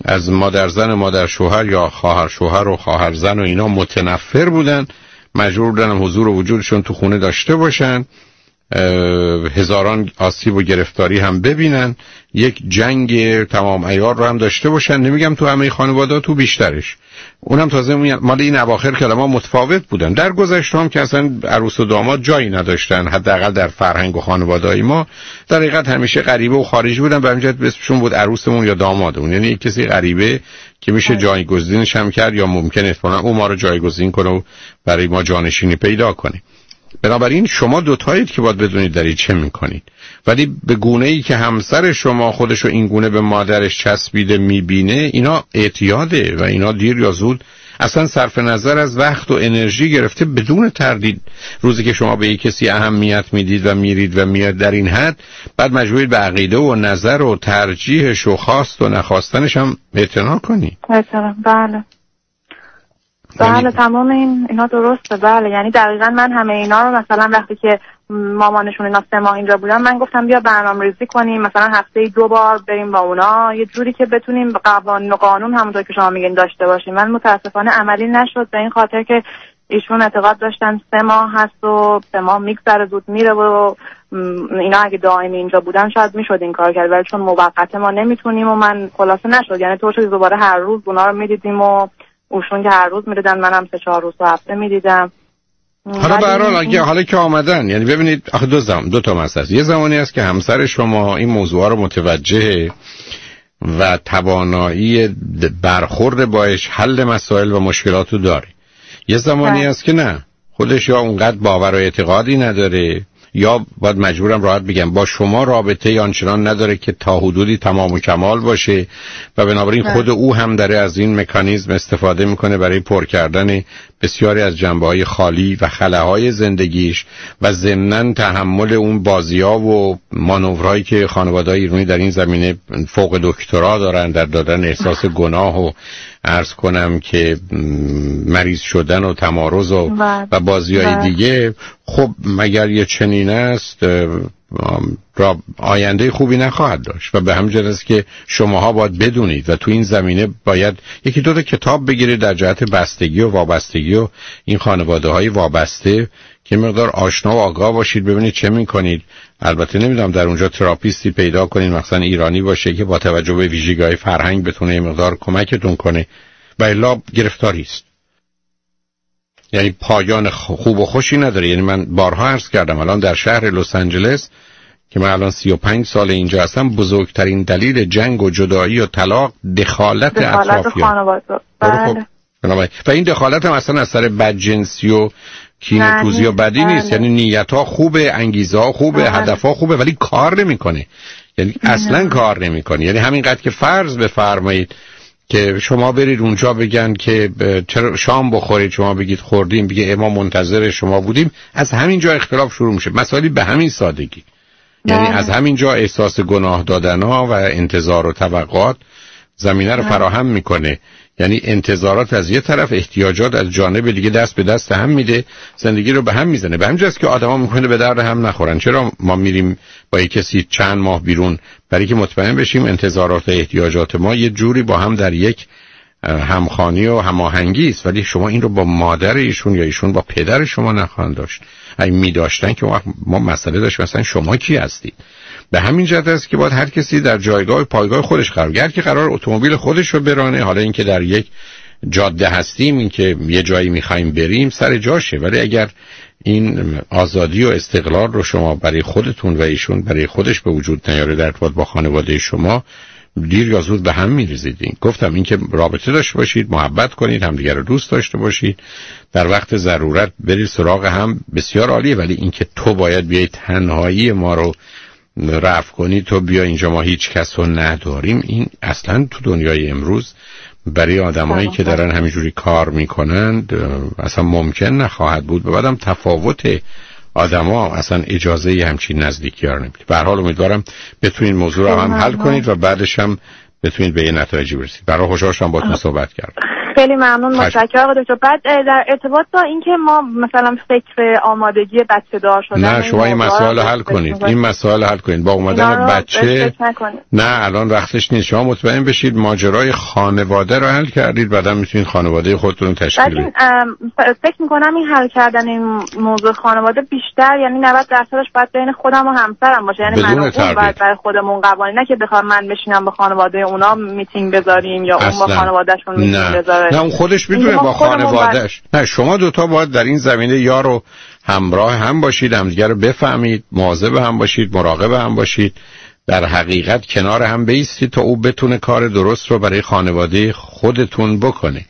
از مادر زن و مادر شوهر یا خواهر شوهر و خواهر زن و اینا متنفر بودن، مجبور بودن حضور و وجودشون تو خونه داشته باشن، هزاران آسیب و گرفتاری هم ببینن، یک جنگ تمام عیار رو هم داشته باشن. نمیگم تو همه خانواده، تو بیشترش، اونم تازه مال این اواخر که ما متفاوت بودن. در گذشته هم که اصلا عروس و داماد جایی نداشتن، حداقل در فرهنگ و خانواده‌ای ما در حقیقت همیشه غریبه و خارجی بودن، به همین جهت اسمشون بود عروسمون یا دامادمون، یعنی یک کسی غریبه که میشه جایگزینش هم کرد یا ممکنه اتفاقا اون ما رو جایگزین کنه و برای ما جانشینی پیدا کنه. بنابراین شما دوتایید که باید بدونید دارید چه میکنید، ولی به گونه‌ای که همسر شما خودشو این گونه به مادرش چسبیده میبینه، اینا اعتیاده و اینا دیر یا زود اصلا صرف نظر از وقت و انرژی گرفته بدون تردید. روزی که شما به یک کسی اهمیت میدید و میرید و میاد در این حد، بعد مجبورید به عقیده و نظر و ترجیحش و خواست و نخواستنش هم اعتنا کنی. بله بله، تمام اینا درسته. بله، یعنی دقیقا من همه اینا رو مثلا وقتی که مامانشون اینا 3 ماه اینجا بودن، من گفتم بیا برنامه‌ریزی کنیم، مثلا هفته 2 بار بریم با اونا، یه جوری که بتونیم قوانین و قانون همونطور که شما میگین داشته باشیم. من متاسفانه عملی نشد، به این خاطر که ایشون اعتقاد داشتن 3 ماه هست و 3 ماه میگذره زود میره و اینا اگه دائمی اینجا بودن شاید میشد این کار کرد، ولی چون موقت ما نمیتونیم و من خلاصه نشد. یعنی تو شد دوباره هر روز اونا رو میدیدیم و اوشون که هر روز میدیدن، منم 3-4 روز تو هفته میدیدم. حالا به هر حال حالا که آمدن، یعنی ببینید آخه دو تا مسئله است. یه زمانی است که همسر شما این موضوعا رو متوجه و توانایی برخورد باش حل مسائل و مشکلات رو داره. یه زمانی است که نه، خودش یا اونقدر باور و اعتقادی نداره یا باید مجبورم راحت بگم با شما رابطه آنچنان نداره که تا حدودی تمام و کمال باشه و بنابراین خود او هم داره از این مکانیزم استفاده میکنه برای پر کردن بسیاری از جنبه‌های خالی و خلاهای زندگیش و ضمناً تحمل اون بازی‌ها و مانورهایی که خانواده‌های ایرانی در این زمینه فوق دکترا دارن در دادن احساس گناه و عرض کنم که مریض شدن و تمارض و بازی‌های دیگه. خب مگر یه چنین است را آینده خوبی نخواهد داشت و به همین جهت است که شماها باید بدونید و تو این زمینه باید یکی دو تا کتاب بگیرید در جهت بستگی و وابستگی و این خانواده‌های وابسته که مقدار آشنا و آگاه باشید، ببینید چه می‌کنید. البته نمیدونم در اونجا تراپیستی پیدا کنید مثلا ایرانی باشه که با توجه به ویژگی‌های فرهنگ بتونه مقدار کمکتون کنه و الا گرفتاری است. یعنی پایان خوب و خوشی نداره. یعنی من بارها عرض کردم الان در شهر لس آنجلس که من الان 35 سال اینجا هستم، بزرگترین دلیل جنگ و جدایی و طلاق دخالت اطرافیان. بله. و این دخالت هم اصلا از سر بدجنسی و کینه‌توزی و بدی نیست. یعنی نیت‌ها خوبه، انگیزه‌ها خوبه، هدف‌ها خوبه، ولی کار نمی‌کنه. یعنی اصلا کار نمیکنه. یعنی همینقدر که فرض بفرمایید که شما برید اونجا بگن که چرا شام بخورید، شما بگید خوردیم، بگه ما منتظر شما بودیم، از همین جا اختلاف شروع میشه. مسائلی به همین سادگی. یعنی از همین جا احساس گناه دادن‌ها و انتظار و توقعات زمینه رو فراهم میکنه. یعنی انتظارات از یه طرف، احتیاجات از جانب دیگه دست به دست هم میده، زندگی رو به هم میزنه. به همینجاست که آدما میکنه به درد هم نخورن. چرا ما میریم با یک کسی چند ماه بیرون؟ برای که مطمئن بشیم انتظارات و احتیاجات ما یه جوری با هم در یک همخوانی و هماهنگی است. ولی شما این رو با مادر ایشون یا ایشون با پدر شما نخواهند داشت. اگه می‌داشتن که ما مسئله داشت مثلا شما کی هستید. به همین جهت است که باید هر کسی در جایگاه پایگاه خودش قرار بگیره. که قرار اتومبیل خودش رو برانه، حالا اینکه در یک جاده هستیم، اینکه یه جایی می‌خوایم بریم، سر جاشه. ولی اگر این آزادی و استقلال رو شما برای خودتون و ایشون برای خودش به وجود نیاره در ارتباط با خانواده شما، دیر یا زود به هم می‌ریزید. گفتم اینکه رابطه داشته باشید، محبت کنید، همدیگر رو دوست داشته باشید، در وقت ضرورت برید سراغ هم، بسیار عالیه. ولی اینکه تو باید بیای تنهایی ما رو رفع کنی، تو بیا اینجا ما هیچ کس رو نداریم، این اصلا تو دنیای امروز برای آدمایی که دارن همینجوری کار میکنند اصلا ممکن نخواهد بود. و بعدم تفاوت آدما اصلا اجازه همچین نزدیکی ها نمیده. به هر حال امیدوارم بتونید موضوع رو هم حل کنید و بعدش هم بتونید به یه نتایجی برسید. برای خوشحال شدم باهاتون صحبت کردم. خیلی ممنون، متشکرم آقای دکتر. بعد در ارتباط با اینکه ما مثلا فکر آمادگی بچه دار شدن، نه شما این مسائل حل کنید، این مسائل حل کنید با اومدن بچه. نه الان وقتش نیست. شما مطمئن بشید ماجرای خانواده رو حل کردید، بعدا میتونید خانواده خودتون تشکیل بدید. فکر میکنم این حل کردن این موضوع خانواده بیشتر، یعنی 90% باید بین خودم و همسرم باشه. یعنی من اون باید برای خودمون قوانین، نه که بخوام من بشینم با خانواده اونا میتینگ بذاریم یا اون با خانواده‌شون میتینگ بذاره. نه اون خودش میدونه با خانواده‌اش. نه شما دوتا باید در این زمینه یار و همراه هم باشید، همدیگر رو بفهمید، مواظب هم باشید، مراقب هم باشید، در حقیقت کنار هم بایستید تا او بتونه کار درست رو برای خانواده خودتون بکنه.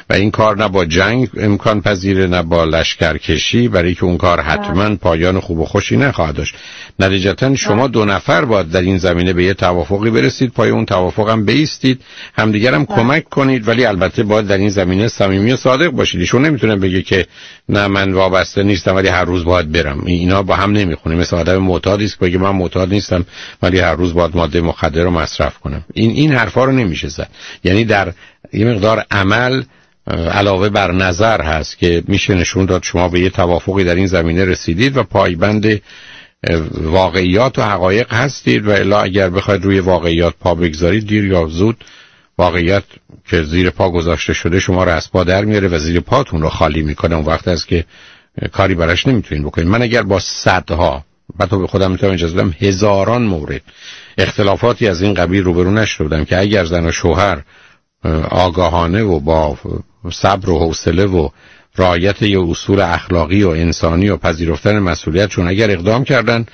و این کار نه با جنگ امکان پذیره، نه با لشکرکشی، برای که اون کار حتما پایان خوب و خوشی نخواهد داشت. نتیجتا شما دو نفر باید در این زمینه به یه توافقی برسید، پای اون توافق هم بایستید، همدیگر هم کمک کنید. ولی البته باید در این زمینه صمیمی و صادق باشید. ایشون نمیتونه بگه که نه من وابسته نیستم ولی هر روز باید برم. اینا با هم نمیخونه. مثل آدم معتادی است که بگه من معتاد نیستم ولی هر روز باید ماده مخدر رو مصرف کنم. این حرفا رو نمیشه زد. یعنی در یه مقدار عمل علاوه بر نظر هست که میشه نشون داد شما به یه توافقی در این زمینه رسیدید و پایبند واقعیات و حقایق هستید. و الا اگر بخواید روی واقعیات پا بگذارید، دیر یا زود واقعیت که زیر پا گذاشته شده شما رو از پا در میاره و زیر پاتون رو خالی میکنه. اون وقت است که کاری براش نمیتونید بکنید. من اگر با صدها، بعد به خودم میتونم اجازه بدم هزاران مورد اختلافاتی از این قبیل روبرو نشده بودم که اگر زن و شوهر آگاهانه و با صبر و حوصله و رعایت یه اصول اخلاقی و انسانی و پذیرفتن مسئولیت، چون اگر اقدام کردن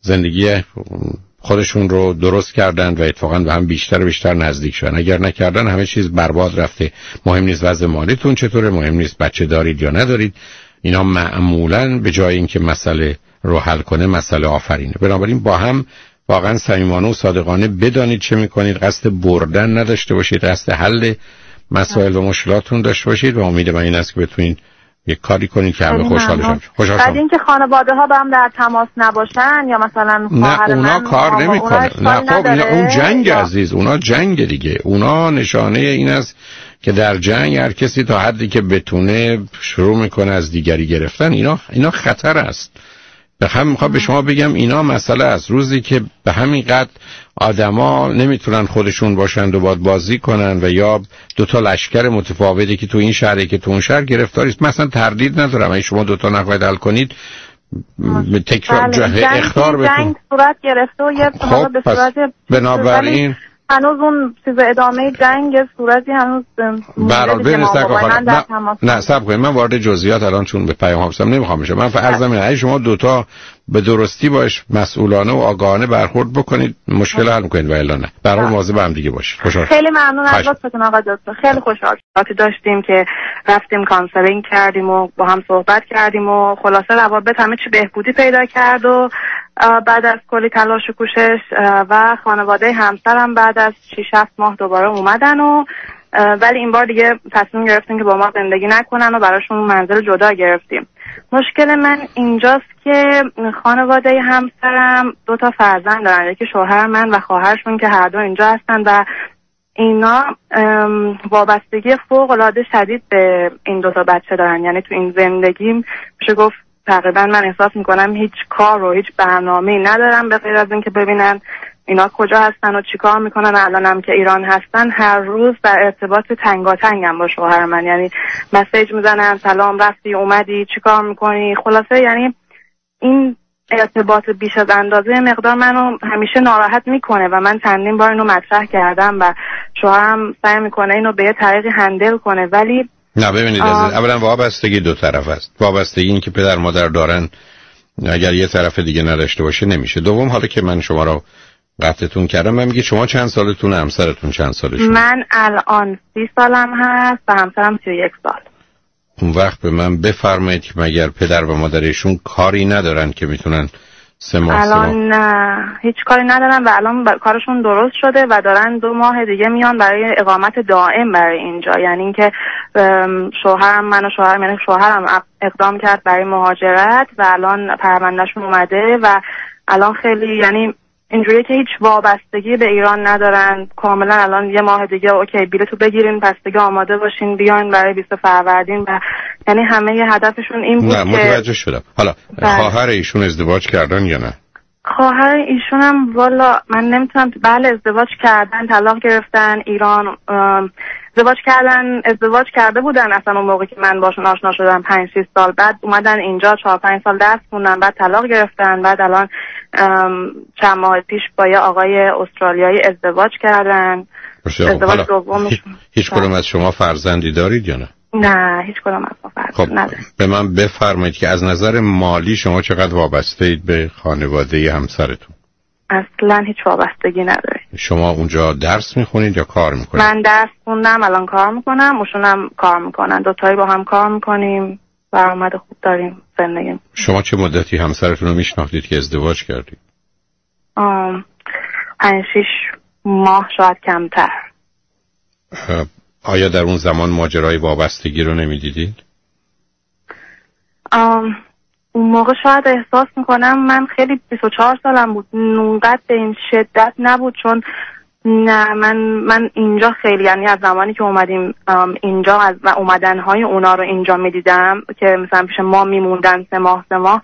زندگی خودشون رو درست کردن و اتفاقا به هم بیشتر و بیشتر نزدیک شدن. اگر نکردن همه چیز برباد رفته. مهم نیست وضع مالیتون چطوره، مهم نیست بچه دارید یا ندارید، اینا معمولاً به جای اینکه مسئله رو حل کنه مسئله آفرینه. بنابراین با هم واقعا صمیمانه و صادقانه بدانید چه میکنید، قصد بردن نداشته باشید، قصد حل مسائل و مشکلاتون داشته باشید و امید من این است که بتونید یک کاری کنید که همه خوشحال شن. بعد اینکه خانواده ها با هم در تماس نباشن یا مثلا نه اونا کار نمیکنن. نه خب اون جنگ عزیز، اونا جنگ دیگه. اونا نشانه این است که در جنگ هر کسی تا حدی که بتونه شروع میکنه از دیگری گرفتن. اینا خطر است. به همین میخوام به شما بگم اینا مسئله است. روزی که به همین قد آدما نمیتونن خودشون باشند و باید بازی کنن و یا دوتا لشکر متفاوتی که تو این شهر که تو اون شهر گرفتاری است، مثلا تردید ندارم اگه شما دوتا نخواهید حل کنید تکرار اختار بتون جنگ صورت گرفته و یه به صورت بنابراین هنوز اون چیز ادامه جنگ صورتی هنوز نه صبر کنید، من وارد جزئیات الان چون به پیام هستم نمیخوام بشم. من عرضم اینه شما دوتا به درستی باش مسئولانه و آگاهانه برخورد بکنید، مشکل حل می‌کنید و الا نه. به هر حال مواظب هم دیگه باشید. خوشحال. خیلی ممنون از لطفتون آقا دکتر. خیلی خوشحال داشتیم که رفتیم کانسلینگ کردیم و با هم صحبت کردیم و خلاصه روابط همه چی بهبودی پیدا کرد و بعد از کلی تلاش و کوشش و خانواده همسرم بعد از 6-7 ماه دوباره اومدن و ولی این بار دیگه تصمیم گرفتیم که با ما زندگی نکنن و براشون منزل جدا گرفتیم. مشکل من اینجاست که خانواده همسرم 2 فرزند دارن، یکی شوهر من و خواهرشون که هر دو اینجا هستن و اینا وابستگی فوق‌العاده شدید به این 2 بچه دارن. یعنی تو این زندگیم میشه گفت تقریبا من احساس میکنم هیچ کار و هیچ برنامه‌ای ندارم به غیر از این که ببینن اینا کجا هستن و چیکار میکنن. الانم که ایران هستن هر روز در ارتباط تنگاتنگم با شوهر من، یعنی مسیج میزنن سلام رفتی اومدی چیکار میکنی. خلاصه یعنی این ارتباط بیش از اندازه مقدار منو همیشه ناراحت میکنه و من چندین بار اینو مطرح کردم و شوهرم سعی میکنه اینو به یه طریقی هندل کنه ولی نه. ببینید اولا وابستگی 2 طرف است. وابستگی این که پدر مادر دارن اگر یه طرف دیگه نداشته باشه نمیشه. دوم حالا که من شما رو قطعتون کردم، من میگه شما چند سالتون، همسرتون چند سالشون؟ من الان 30 سالم هست و همسرم 31 سال. اون وقت به من بفرمایید که مگر پدر و مادرشون کاری ندارن که میتونن 3 ماه الان نه هیچ کاری ندارن و الان کارشون درست شده و دارن 2 ماه دیگه میان برای اقامت دائم برای اینجا. یعنی اینکه شوهرم اقدام کرد برای مهاجرت و الان پروندهشون اومده و الان خیلی یعنی اینجوریه که هیچ وابستگی به ایران ندارن. کاملا الان 1 ماه دیگه اوکی بلیطو بگیرین پس دیگه آماده باشین بیاین برای 20 فروردین و یعنی همه ی هدفشون این بود. نه متوجه شدم. حالا خواهر ایشون ازدواج کردن یا نه؟ خواهر ایشون هم والا من نمیتونم. بله ازدواج کردن، طلاق گرفتن، ایران ازدواج کرده بودن اصلا اون موقع که من باشون آشنا شدم 5-6 سال بعد اومدن اینجا 4-5 سال درس خوندن بعد طلاق گرفتن بعد الان چند ماه پیش با یه آقای استرالیایی ازدواج کردن. ازدواج دومشون. هیچ کدوم از شما فرزندی دارید یا نه؟ نه هیچ کدوم از ما فرزند نداریم. به من بفرمایید که از نظر مالی شما چقدر وابسته اید به خانواده همسرتون؟ اصلا هیچ وابستگی نداره. شما اونجا درس میخونید یا کار میکنید؟ من درس خوندم الان کار میکنم، اوشونم کار میکنن، 2 تایی با هم کار میکنیم، درآمد خوب داریم، زندگی. شما چه مدتی همسرتون رو میشناختید که ازدواج کردید؟ 5-6 ماه شاید کمتر. آیا در اون زمان ماجرای وابستگی رو نمیدیدید؟ اون موقع شاید احساس میکنم من خیلی 24 سالم بود، اونقدر به این شدت نبود چون نه من اینجا خیلی یعنی از زمانی که اومدیم اینجا و اومدنهای اونا رو اینجا میدیدم که مثلا پیش ما میموندن 3 ماه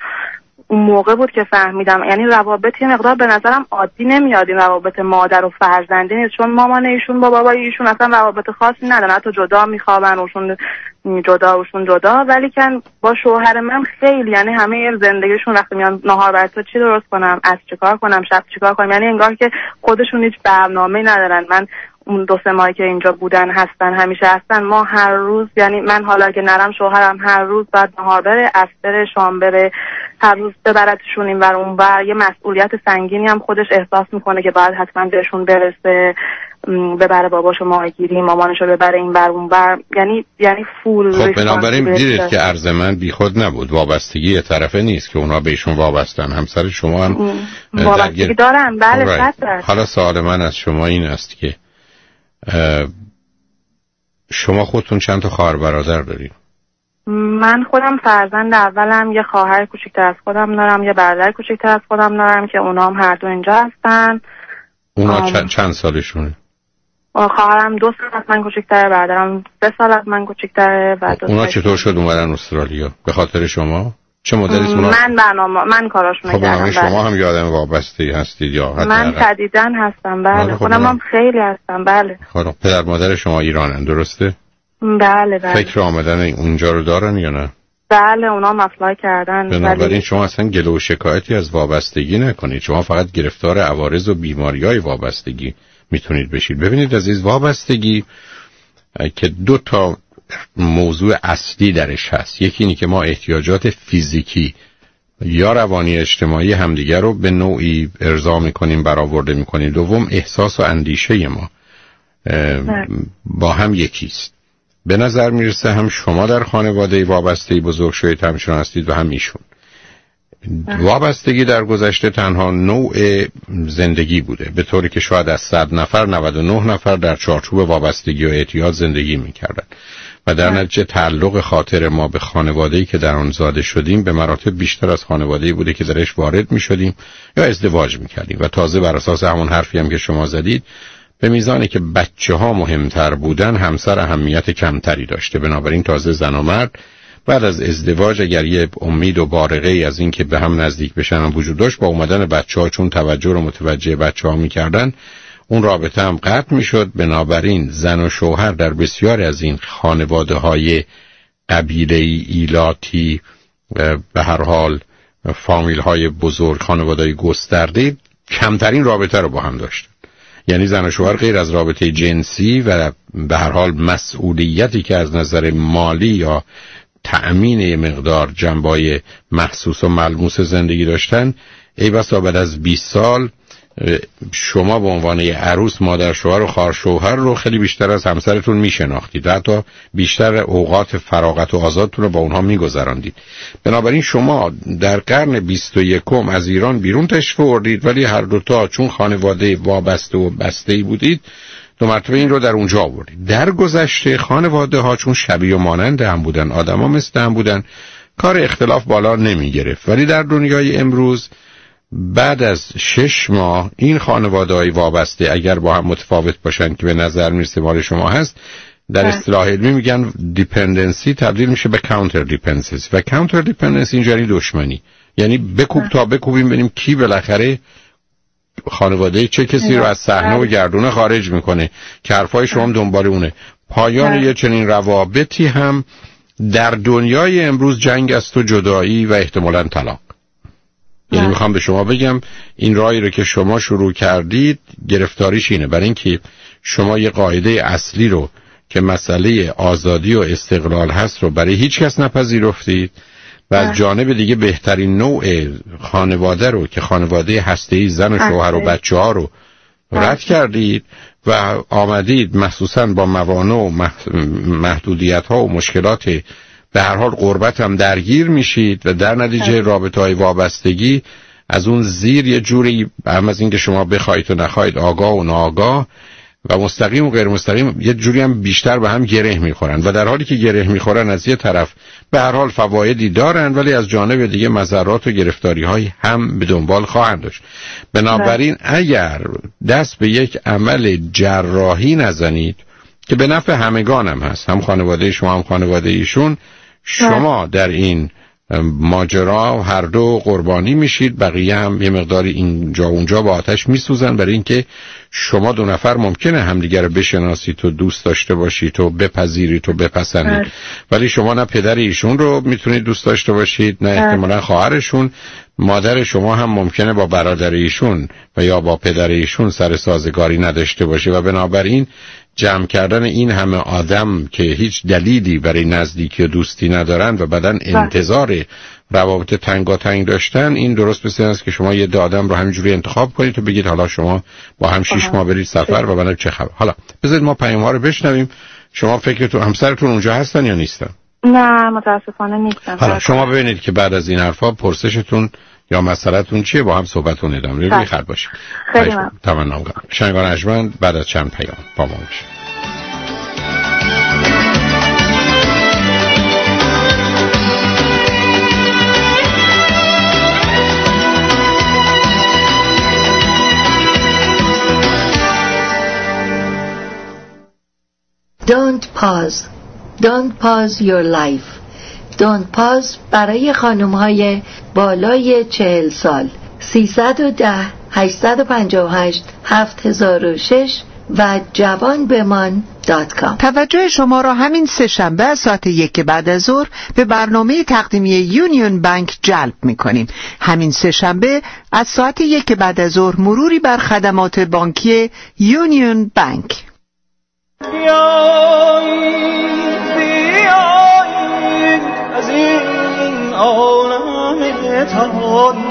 اون موقع بود که فهمیدم یعنی روابط یه مقدار به نظرم عادی نمیاد. این روابط مادر و فرزندی نیست چون مامان ایشون با بابای ایشون اصلا روابط خاصی ندارن، حتی جدا میخوابن اوشون جدا ولی که با شوهر من خیلی یعنی همه زندگیشون وقتی میان نهار برای تو چی درست کنم، از چیکار کنم، شب چیکار کنم، یعنی انگار که خودشون هیچ برنامه‌ای ندارن. من اون 2-3 ماهی که اینجا بودن همیشه هستن، ما هر روز یعنی من حالا که نرم شوهرم هر روز بعد نهار بره، عصر بره، شام بره، هر روز ببرتشون این ور اون ور. یه مسئولیت سنگینی هم خودش احساس میکنه که باید حتما بهشون برسه، ببره باباشو ماهیگیری، مامانشو ببره این ور اون ور، یعنی فول. خب بنابراین دیدید که عرض من بیخود نبود. وابستگی طرفه نیست که اونا بهشون وابستن. همسر شما هم وابستگی دارن. بله صد. حالا سوال من از شما این است که شما خودتون چند تا خواهر برادر دارید؟ من خودم فرزند اولم، یه خواهر کوچیک‌تر از خودم دارم، یه برادر کوچیک‌تر از خودم دارم که اونا هم هر دو اینجا هستن. اونا چند سالشونه؟ خواهرم 2 سال از من کوچیک‌تره، برادرم 3 سال از من کوچیک‌تره. و اونا چطور شد اومدن استرالیا؟ به خاطر شما؟ چه مدلی؟ من کاراشونو کردم. شما هم یه آدم وابسته هستید یا حتی من شدیداً هستم. بله خودم هم خیلی هستم. بله. خب پدر مادر شما ایرانن درسته؟ بله. فکر آمدن اونجا رو دارن یا نه؟ بله اونا مطلع کردن. بنابراین شما اصلا گله و شکایتی از وابستگی نکنید. شما فقط گرفتار عوارض و بیماری‌های وابستگی میتونید بشید. ببینید عزیز، وابستگی که 2 موضوع اصلی درش هست. یکی اینه که ما احتیاجات فیزیکی یا روانی اجتماعی همدیگر رو به نوعی ارضا میکنیم، برآورده میکنیم. دوم، احساس و اندیشه ما با هم یکیست. به نظر میرسه هم شما در خانواده وابستگی بزرگ شدید، همچنان هستید و هم ایشون. وابستگی در گذشته تنها نوع زندگی بوده، به طوری که شاید از 100 نفر 99 نفر در چارچوب وابستگی و اعتیاد زندگی میکردن و در نتیجه تعلق خاطر ما به خانواده‌ای که در آن زاده شدیم به مراتب بیشتر از خانواده‌ای بوده که درش وارد میشدیم یا ازدواج میکردیم. و تازه بر اساس همون حرفی هم که شما زدید، به میزانی که بچه‌ها مهمتر بودن، همسر اهمیت کمتری داشته. بنابراین تازه زن و مرد بعد از ازدواج اگر یه امید و بارقه‌ای از این که به هم نزدیک بشن وجود داشت، با اومدن بچه‌ها چون توجه رو متوجه بچه‌ها می‌کردن، اون رابطه هم قطع می‌شد. بنابراین زن و شوهر در بسیاری از این خانواده‌های قبیله‌ای ایلاتی، به هر حال فامیل‌های بزرگ، خانواده‌های گسترده، کمترین رابطه رو با هم داشتن. یعنی زن و شوهر غیر از رابطه جنسی و به هر حال مسئولیتی که از نظر مالی یا تأمین یه مقدار جنبه‌های محسوس و ملموس زندگی داشتن، ای بسا بعد از 20 سال شما به عنوان یه عروس مادر شوهر و خواهر شوهر رو خیلی بیشتر از همسرتون میشناختید و حتی بیشتر اوقات فراغت و آزادتون رو با اونها میگذراندید. بنابراین شما در قرن 21 از ایران بیرون تشریف آوردید، ولی هر دوتا چون خانواده وابسته و بسته‌ای بودید، دو مرتبه این رو در اونجا آوردید. در گذشته خانواده ها چون شبیه و مانند هم بودن، آدم ها مثل هم بودن، کار اختلاف بالا نمی گرفت. ولی در دنیای امروز بعد از 6 ماه این خانواده های وابسته اگر با هم متفاوت باشن که به نظر میرسه مال شما هست، در اصطلاح علمی میگن دیپندنسی تبدیل میشه به کانتر دیپندنسی. و کانتر دیپندنسی اینجوری دشمنی، یعنی بکوب تا بکوبیم ببینیم کی بالاخره خانواده چه کسی رو از صحنه و گردونه خارج میکنه که حرفای شما دنبال اونه. پایان یه چنین روابطی هم در دنیای امروز جنگ است و جدایی و احتمالاً طلاق. یعنی میخوام به شما بگم این راهی رو که شما شروع کردید گرفتاریش اینه، برای اینکه شما یه قاعده اصلی رو که مسئله آزادی و استقلال هست رو برای هیچ کس نپذیرفتید و از جانب دیگه بهترین نوع خانواده رو که خانواده هسته‌ای زن و شوهر و بچه‌ها رو رد کردید و آمدید مخصوصاً با موانع و محدودیت‌ها و مشکلات به هر حال غربت هم درگیر میشید و در نتیجه رابطه‌های وابستگی از اون زیر یه جوری هم از این که شما بخواید و نخواید، آگاه و ناآگاه و مستقیم و غیر مستقیم، یه جوری هم بیشتر به هم گره میخورن و در حالی که گره میخورن از یه طرف به هر حال فوایدی دارن، ولی از جانب دیگه مضرات و گرفتاری‌های هم به دنبال خواهند داشت. بنابراین اگر دست به یک عمل جراحی نزنید که به نفع همگان هم هست، هم خانواده شما هم خانواده ایشون، شما در این ماجرا هر دو قربانی میشید، بقیه هم یه مقداری اینجا اونجا با آتش میسوزن، برای اینکه شما دو نفر ممکنه همدیگر رو بشناسید و دوست داشته باشید و بپذیرید و بپسندید، ولی شما نه پدر ایشون رو میتونید دوست داشته باشید، نه احتمالاً خواهرشون. مادر شما هم ممکنه با برادر ایشون و یا با پدر ایشون سر سازگاری نداشته باشه و بنابراین جمع کردن این همه آدم که هیچ دلیلی برای نزدیکی و دوستی ندارن و بعدن انتظار روابط تنگاتنگ داشتن، این درست مثل است که شما یه آدم رو همینجوری انتخاب کنید و بگید حالا شما با هم 6 ماه برید سفر و بعد چه خبر. حالا بذارید ما پیام‌ها رو بشنویم. شما فکرتون همسرتون اونجا هستن یا نیستن؟ نه متاسفانه نیستن. حالا شما ببینید که بعد از این حرفا پرسشتون یا مسئله‌تون چیه، با هم صحبتون ادامه بدیم. بی خیر باشید. خیلی ممنون. تمنا می‌کنم. شنگان ارجمند بعد از چند پیام با ما باشید. Don't pause. Don't pause your life. Don't pause برای خانم‌های بالای 40 سال. 310 858 7006 و javanbeman.com. توجه شما را همین سه شنبه از ساعت 1 بعد از ظهر به برنامه تقدیمی یونیون بانک جلب می‌کنیم. همین سه شنبه از ساعت 1 بعد از ظهر مروری بر خدمات بانکی یونیون بانک. بیایید از این عالم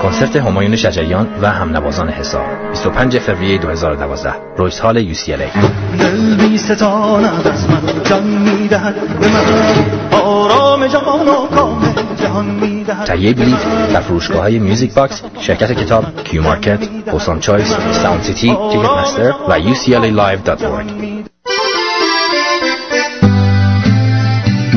کنسرت همایون شجریان و همنوازان حصار 25 فوریه 2012 رویس هال UCLA. دل بی ستاند از من جان میدهد به من آرام جهان و کام جهان میدهد. تهیه بلیط در فروشگاه‌های میوزیک باکس، شرکت کتاب، کیو مارکت، هوسان چویس، ساوند سیتی، تیکت مستر و UCLAlive.org.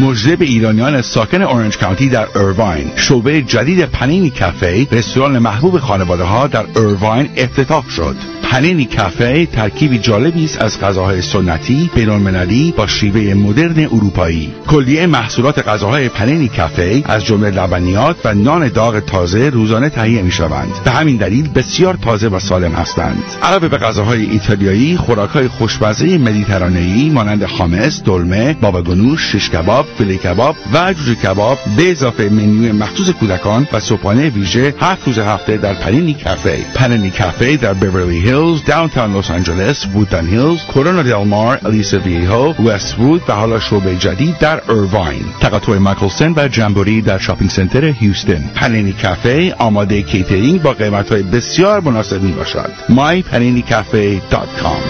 مژده به ایرانیان ساکن اورنج کانتی در ایرواین، شعبه جدید پنینی کافه، رستوران محبوب خانواده ها در ایرواین افتتاح شد. پنینی کافه ترکیبی جالبی است از غذاهای سنتی، بین‌المللی با شیوه مدرن اروپایی. کلیه محصولات غذاهای پنینی کافه از جمله لبنیات و نان داغ تازه روزانه تهیه می‌شوند. به همین دلیل بسیار تازه و سالم هستند. علاوه به غذاهای ایتالیایی، خوراک‌های خوشمزه مدیترانه‌ای مانند خامس، دلمه، بابا گنوش، شش کباب، فیله کباب و جوجه کباب به اضافه منوی مخصوص کودکان و صبحانه ویژه 7 روز هفته در پنینی کافه. پنینی کافه در بیورلی هیلز، داونتاون لس آنجلس، وودلند هیلز، کورونا دل مار، الیسا ویهو، وست وود و حالا شعبه جدید در ایرواین. تقاطع مایکلسن و جمبوری در شاپینگ سنتر هیوستن. پنینی کافه آماده کیترینگ با قیمت‌های بسیار مناسب میباشد. mypaninicafe.com.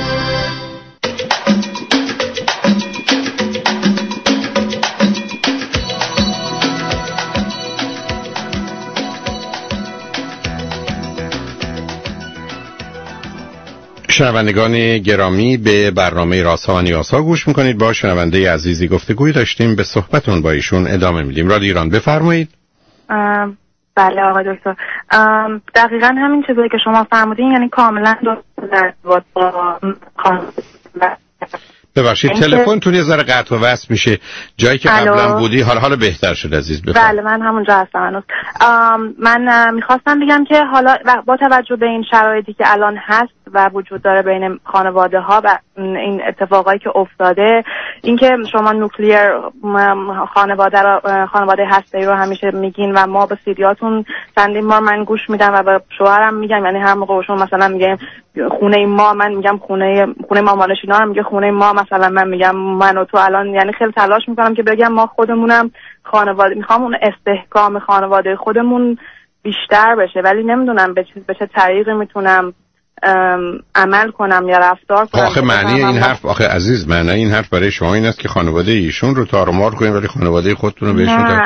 شنوندگان گرامی، به برنامه رازها و نیازها گوش میکنید. با شنونده عزیزی گفتگوی داشتیم، به صحبتون با ایشون ادامه میدیم. رادیو ایران، بفرمایید. بله آقای دکتر، دقیقاً همین چیزی که شما فرمودین، یعنی کاملا درست. ببخشید تلفنتون یه ذره قطع و وصل میشه. جایی که قبلا بودی حالا بهتر شد عزیز، بفرمایید. بله من همونجا هستم هنوز. من میخواستم بگم که حالا با توجه به این شرایطی که الان هست و وجود داره بین خانواده ها و این اتفاقایی که افتاده، اینکه شما نوکلیر خانواده هسته‌ای رو همیشه میگین و ما به سیدیاتون چندین بار من گوش میدم و به شوهرم میگم، یعنی هر موقع شما مثلا میگم خونه ما، من میگم خونه مامانشینا هم میگه خونه ما، مثلا من میگم من و تو الان، یعنی خیلی تلاش میکنم که بگم ما خودمونم خانواده، میخوام اون استحکام خانواده خودمون بیشتر بشه، ولی نمیدونم به چه طریقی میتونم عمل کنم یا رفتار کنم. آخه معنی این حرف، آخه عزیز، معنی این حرف برای شما این است که خانواده ایشون رو تارمار کنین ولی خانواده خودتون رو بهشون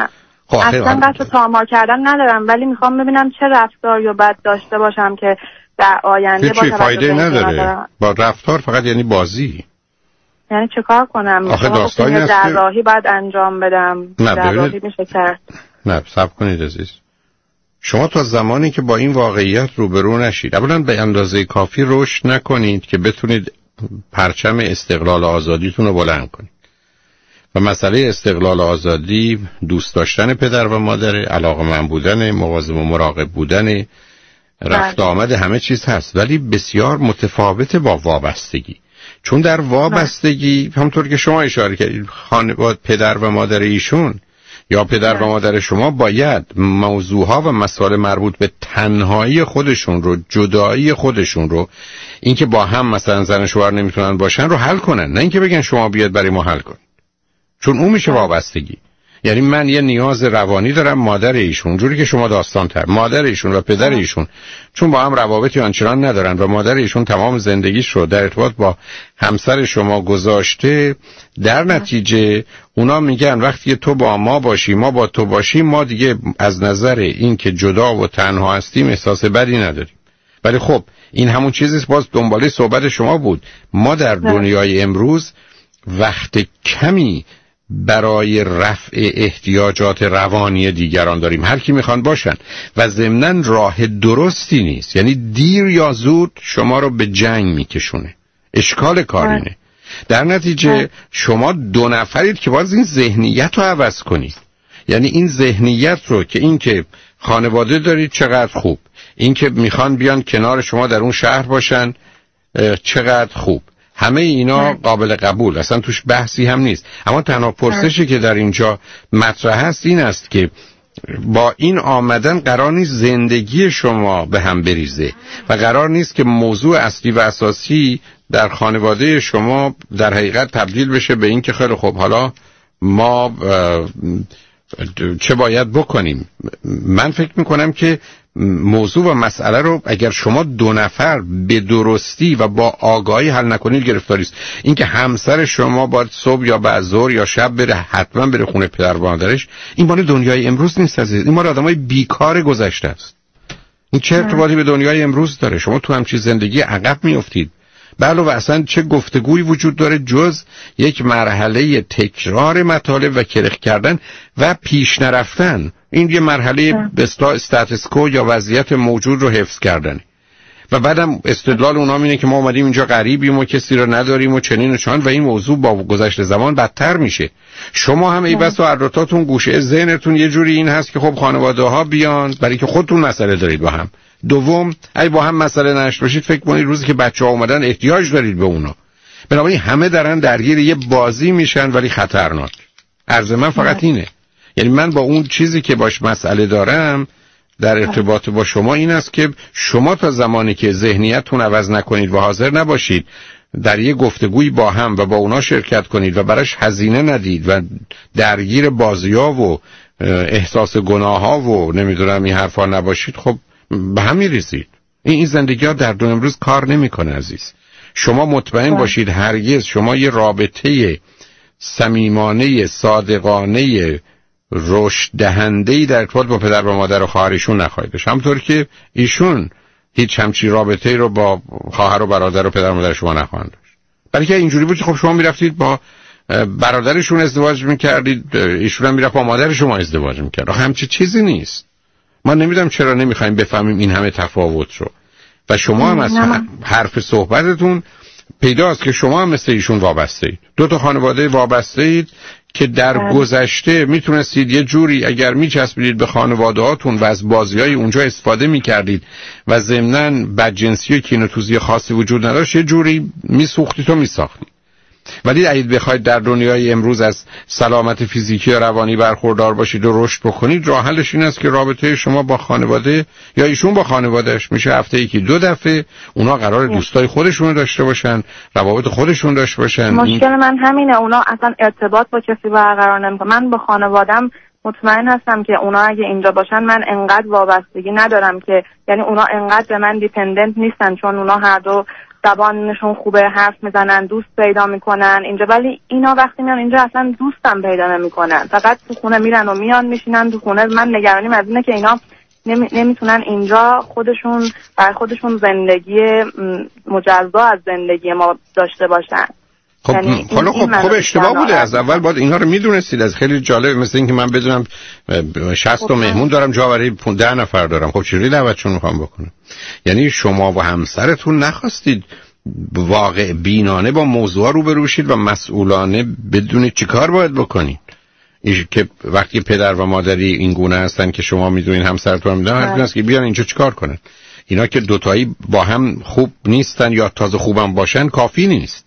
اصلا قصد تارمار کردن ندارم، ولی میخوام ببینم چه رفتار یا بد داشته باشم که در آینده با فایده نداره. با رفتار فقط یعنی بازی. یعنی چه کار کنم؟ آخه داستانی است که جراحی باید انجام بدم. جراحی میشه کرد. نه صبر کنید عزیز، شما تا زمانی که با این واقعیت روبرو نشید، اولا به اندازه کافی رشد نکنید که بتونید پرچم استقلال آزادیتون رو بلند کنید. و مسئله استقلال آزادی دوست داشتن پدر و مادر، علاقه‌مند بودن، مواظب و مراقب بودن، رفت آمد همه چیز هست، ولی بسیار متفاوته با وابستگی. چون در وابستگی همونطور که شما اشاره کردید، خانواده پدر و مادر ایشون یا پدر و مادر شما باید موضوعها و مسائل مربوط به تنهایی خودشون رو، جدایی خودشون رو، اینکه با هم مثلا زن و شوهر نمیتونن باشن رو حل کنن، نه اینکه بگن شما بیاد برای ما حل کن. چون اون میشه وابستگی. یعنی من یه نیاز روانی دارم، مادر ایشون جوری که شما داستان تر، مادر ایشون و پدر ایشون چون با هم روابطی آنچنان ندارن و مادر ایشون تمام زندگیش رو در ارتباط با همسر شما گذاشته، در نتیجه اونا میگن وقتی تو با ما باشی، ما با تو باشیم، ما دیگه از نظر این که جدا و تنها هستیم احساس بدی نداریم. ولی خب این همون چیزیست، باز دنباله صحبت شما بود. ما در دنیای امروز وقت کمی برای رفع احتیاجات روانی دیگران داریم، هر کی میخوان باشن، و ضمناً راه درستی نیست. یعنی دیر یا زود شما رو به جنگ میکشونه. اشکال کارینه. در نتیجه شما دو نفرید که باز این ذهنیت رو عوض کنید. یعنی این ذهنیت رو که این که خانواده دارید چقدر خوب، این که میخوان بیان کنار شما در اون شهر باشن چقدر خوب، همه اینا قابل قبول، اصلا توش بحثی هم نیست. اما تنها پرسشی که در اینجا مطرح هست این است که با این آمدن قرار نیست زندگی شما به هم بریزه و قرار نیست که موضوع اصلی و اساسی در خانواده شما در حقیقت تبدیل بشه به این که خیلی خوب حالا ما چه باید بکنیم؟ من فکر میکنم که موضوع و مسئله رو اگر شما دو نفر به درستی و با آگاهی حل نکنید گرفتاری است. اینکه همسر شما باید صبح یا بعد ظهر یا شب بره حتما بره خونه پدر و مادرش، این مال دنیای امروز نیست عزیز. این مال آدمای بیکار گذشته است. این چه ارتباطی به دنیای امروز داره؟ شما تو همچین زندگی عقب میافتید. بله و اصلا چه گفتگویی وجود داره جز یک مرحله تکرار مطالب و کرخ کردن و پیش نرفتن. این یه مرحله به اصطلاح استاتس کو یا وضعیت موجود رو حفظ کردن و بعدم استدلال اونها اینه که ما اومدیم اینجا غریبیم و کسی رو نداریم و چنین و چنان و این موضوع با گذشت زمان بدتر میشه. شما هم ای بس و عراتاتون گوشه ذهنتون یه جوری این هست که خب خانواده ها بیان برای که خودتون مسئله دارید با هم. دوم ای با هم مسئله نشت باشید فکر کنید روزی که بچه‌ها اومدن احتیاج دارید به اونا. بنابراین همه دارن درگیر یه بازی میشن ولی خطرناک. عرض من فقط اینه. یعنی من با اون چیزی که باش مسئله دارم در ارتباط با شما این است که شما تا زمانی که ذهنیتتون عوض نکنید و حاضر نباشید در یه گفتگوی با هم و با اونا شرکت کنید و براش هزینه ندید و درگیر بازی‌ها و احساس گناه‌ها و نمیدونم این حرفا نباشید، خب به هم می‌ریزید. این زندگی‌ها در دنیا امروز کار نمی‌کنه عزیز. شما مطمئن باشید هرگز شما یه رابطه صمیمانه صادقانه رشد دهنده‌ای در ارتباط با پدر و مادر و خواهرشون نخواهید داشت، همونطور که ایشون هیچ همچین رابطه‌ای رو با خواهر و برادر و پدر و مادر شما نخواهند داشت. برای که اینجوری بود که خب شما میرفتید با برادرشون ازدواج میکردید، ایشون هم میرفت با مادر شما ازدواج میکرد. همچین چیزی نیست. ما نمیدونم چرا نمیخوایم بفهمیم این همه تفاوت رو. و شما هم از حرف صحبتتون پیداست که شما هم مثل ایشون وابسته اید. دو تا خانواده وابسته اید که در گذشته میتونستید یه جوری اگر میچسبیدید به خانواده هاتون و از بازی‌های اونجا استفاده میکردید و ضمناً بدجنسی و کینه‌توزی خاصی وجود نداشت، یه جوری میسوختید و میساختید. ولی اگه بخواید در دنیای امروز از سلامت فیزیکی و روانی برخوردار باشید و رشد بکنید، راه حلش این است که رابطه شما با خانواده یا ایشون با خانوادهش میشه هفته یکی 2 دفعه اونا قرار دوستای خودشون داشته باشن، روابط خودشون داشته باشن. مشکل من همینه، اونا اصلا ارتباط با کسی برقرار نمیکنن. من با خانوادم مطمئن هستم که اونا اگه اینجا باشن من انقدر وابستگی ندارم که، یعنی اونا انقدر به من دیپندنت نیستن، چون اونا هر دو زبانشون خوبه، حرف میزنن، دوست پیدا میکنن اینجا. ولی اینا وقتی میان اینجا اصلا دوستم پیدا نمیکنن، فقط تو خونه میرن و میان میشینن تو خونه. من نگرانیم از اینه که اینا نمیتونن اینجا خودشون زندگی مجزا از زندگی ما داشته باشن. خب یعنی خب اشتباه بوده. از اول باید اینا رو میدونستید. از خیلی جالب، مثل اینکه من بدونم 60 تا مهمون دارم، جا برای 10 نفر دارم، خب چجوری دعوتشون میخوام بکنم؟ یعنی شما و همسرتون نخواستید واقع بینانه با موضوع روبرو شید و مسئولانه بدونید چیکار باید بکنید. که وقتی پدر و مادری این گونه هستن که شما میدونید همسرتون میدونن، حتما است که بیان اینجا چیکار کنن. اینا که دوتایی با هم خوب نیستن یا تازه خوبم باشن کافی نیست.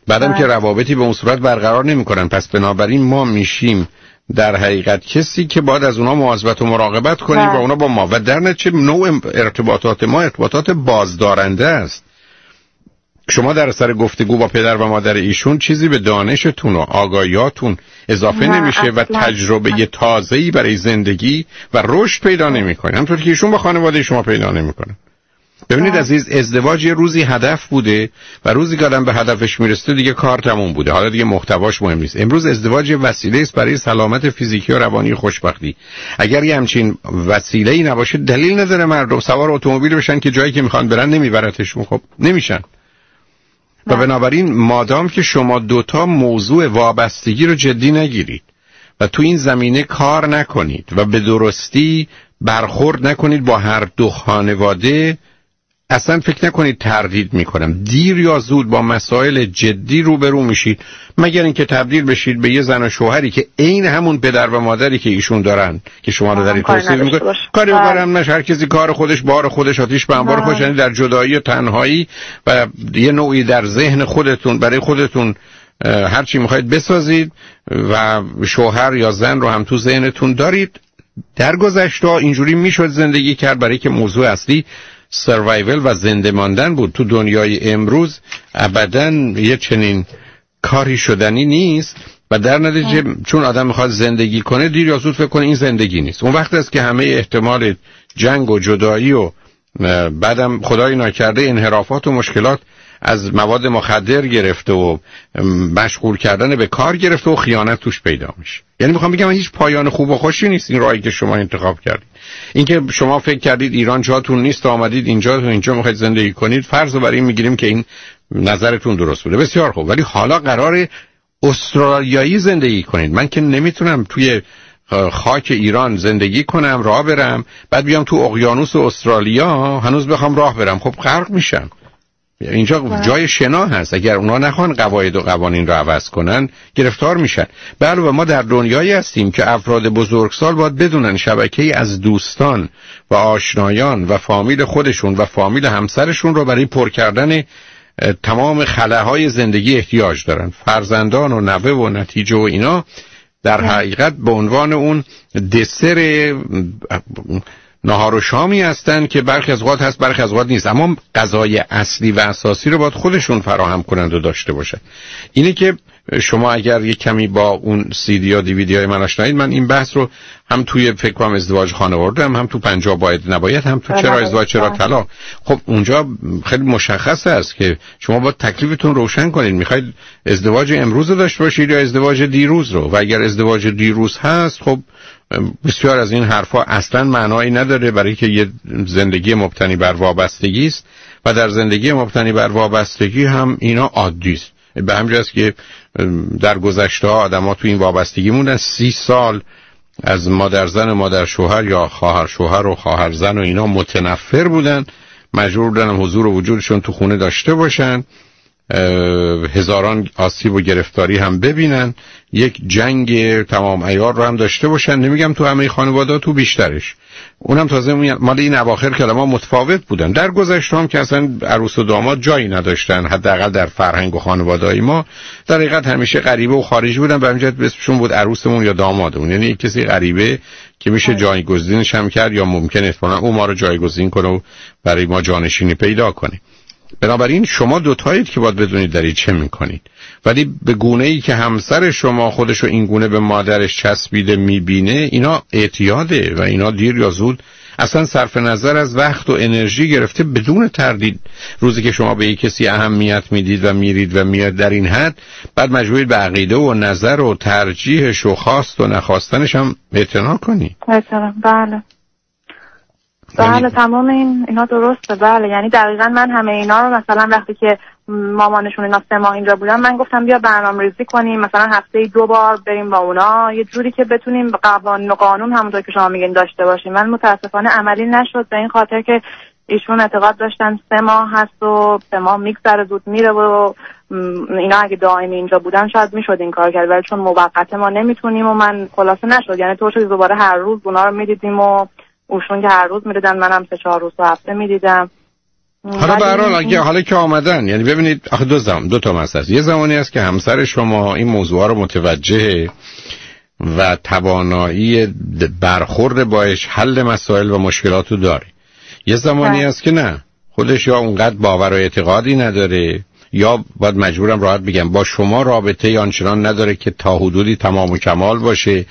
بعدم که روابطی به اون صورت برقرار نمی‌کنن. پس بنابراین ما میشیم در حقیقت کسی که باید از اونا مواظبت و مراقبت کنیم و اونا با ما. و در نتیجه نوع ارتباطات ما ارتباطات بازدارنده است. شما در اثر گفتگو با پدر و مادر ایشون چیزی به دانشتون و آگاهیاتون اضافه نمیشه و تجربه تازه‌ای برای زندگی و رشد پیدا نمی‌کنید، همونطور که ایشون با خانواده شما پیدا نمی‌کنن. ببینید عزیز، ازدواج یه روزی هدف بوده و روزی که آدم به هدفش میرسه دیگه کار تموم بوده، حالا دیگه محتواش مهم نیست. امروز ازدواج یه وسیله است برای سلامت فیزیکی و روانی خوشبختی. اگر یه همچین وسیله‌ای نباشه دلیل نداره مردم سوار اتومبیل بشن که جایی که میخوان برن نمیبرتشون. خب نمیشن. و بنابراین مادام که شما دوتا موضوع وابستگی رو جدی نگیرید و تو این زمینه کار نکنید و به درستی برخورد نکنید با هر دو خانواده، اصلا فکر نکنید تردید میکنم، دیر یا زود با مسائل جدی روبرو میشید، مگر اینکه تبدیل بشید به یه زن و شوهری که عین همون پدر و مادری که ایشون دارن که شما رو دارید توصیف میکنید کاری برام نشه، هر کسی کار خودش بار خودش، آتیش به انبار خودش، یعنی در جدایی و تنهایی و یه نوعی در ذهن خودتون برای خودتون هر چی میخواید بسازید و شوهر یا زن رو هم تو ذهنتون دارید. در گذشته اینجوری میشد زندگی کرد، برای که موضوع اصلی سروایول و زنده ماندن بود. تو دنیای امروز ابداً یه چنین کاری شدنی نیست و در نتیجه چون آدم میخواد زندگی کنه دیر یا زود فکر کنه این زندگی نیست. اون وقت است که همه احتمال جنگ و جدایی و بعدم خدای ناکرده انحرافات و مشکلات از مواد مخدر گرفته و مشغول کردن به کار گرفته و خیانت توش پیدا میشه. یعنی میخوام بگم هیچ پایان خوب و خوشی نیست این راهی که شما انتخاب کردید. اینکه شما فکر کردید ایران جاتون نیست آمدید اینجا میخواید زندگی کنید، فرض رو برای این میگیریم که این نظرتون درست بوده. بسیار خوب، ولی حالا قراره استرالیایی زندگی کنید. من که نمیتونم توی خاک ایران زندگی کنم، راه برم، بعد بیام تو اقیانوس استرالیا هنوز بخوام راه برم، خب غرق میشم. اینجا جای شنا هست، اگر اونا نخوان قواعد و قوانین رو عوض کنن گرفتار میشن. بله، و ما در دنیایی هستیم که افراد بزرگسال باید بدونن شبکه‌ای از دوستان و آشنایان و فامیل خودشون و فامیل همسرشون رو برای پر کردن تمام خلاهای زندگی احتیاج دارن. فرزندان و نوه و نتیجه و اینا در حقیقت به عنوان اون دسر نهار و شامی هستن که برخی از اوقات هست برخی از اوقات نیست، اما غذای اصلی و اساسی رو باید خودشون فراهم کنند و داشته باشن. اینه که شما اگر یک کمی با اون سی دی یا دیویدی های من آشنایید، من این بحث رو هم توی فکر کنم ازدواج خانواده هم تو 50 باید نباید، هم تو چرا ازدواج چرا طلاق، خب اونجا خیلی مشخص است که شما باید تکلیفتون روشن کنید. میخواید ازدواج امروز رو داشته باشید یا ازدواج دیروز رو؟ و اگر ازدواج دیروز هست، خب بسیار از این حرفا اصلا معنایی نداره، برای که یه زندگی مبتنی بر وابستگی است و در زندگی مبتنی بر وابستگی هم اینا عادی است. به همین جاست که در گذشته ها آدم‌ها تو این وابستگی موندن، 30 سال از مادر زن و مادر شوهر یا خواهر شوهر و خواهر زن و اینا متنفر بودن، مجبور بودن حضور و وجودشون تو خونه داشته باشن، هزاران آسیب و گرفتاری هم ببینن، یک جنگ تمام عیار رو هم داشته باشن. نمیگم تو همه خانواده، تو بیشترش، اونم تازه مال این اواخر که ما متفاوت بودن. در گذشته هم که اصلا عروس و داماد جایی نداشتن، حداقل در فرهنگ و خانواده‌ای ما در حقیقت همیشه غریبه و خارجی بودن، به همین جهت اسمشون بود عروسمون یا دامادمون، یعنی کسی غریبه که میشه جایگزینش هم کرد یا ممکنه اصلا اون ما رو جایگزین کنه و برای ما جانشینی پیدا کنه. بنابراین شما دوتایید که باید بدونید دارید چه میکنید، ولی به گونه‌ای که همسر شما خودشو این گونه به مادرش چسبیده میبینه، اینا اعتیاده و اینا دیر یا زود اصلا صرف نظر از وقت و انرژی گرفته بدون تردید. روزی که شما به یک کسی اهمیت میدید و میرید و میاد در این حد، بعد مجبورید به عقیده و نظر و ترجیحش و خواست و نخواستنش هم اعتنا کنی. بله تمام اینا درسته. بله، یعنی دقیقا من همه اینا رو مثلا وقتی که مامانشون اینا 3 ماه اینجا بودن، من گفتم بیا برنامه‌ریزی کنیم، مثلا هفته 2 بار بریم با اونا، یه جوری که بتونیم قوانین و قانون همونطور که شما میگین داشته باشیم. من متاسفانه عملی نشد، به این خاطر که ایشون اعتقاد داشتن 3 ماه هست و 3 ماه میگذره زود میره و اینا اگه دائمی اینجا بودن شاید میشد این کار کرد، ولی چون موقت ما نمیتونیم و من خلاصه نشد. یعنی تو شد دوباره هر روز اونا رو میدیدیم و اوشون که هر روز میدیدن، منم 3-4 روز تو هفته میدیدم. حالا به هر حال حالا که آمدن، یعنی ببینید آخه دو تا مسئله است. یه زمانی است که همسر شما این موضوع رو متوجه و توانایی برخورد باش حل مسائل و مشکلات رو داره. یه زمانی است که نه، خودش یا اونقدر باور و اعتقادی نداره یا باید مجبورم راحت بگم با شما رابطه آنچنان نداره که تا حدودی تمام و کمال باشه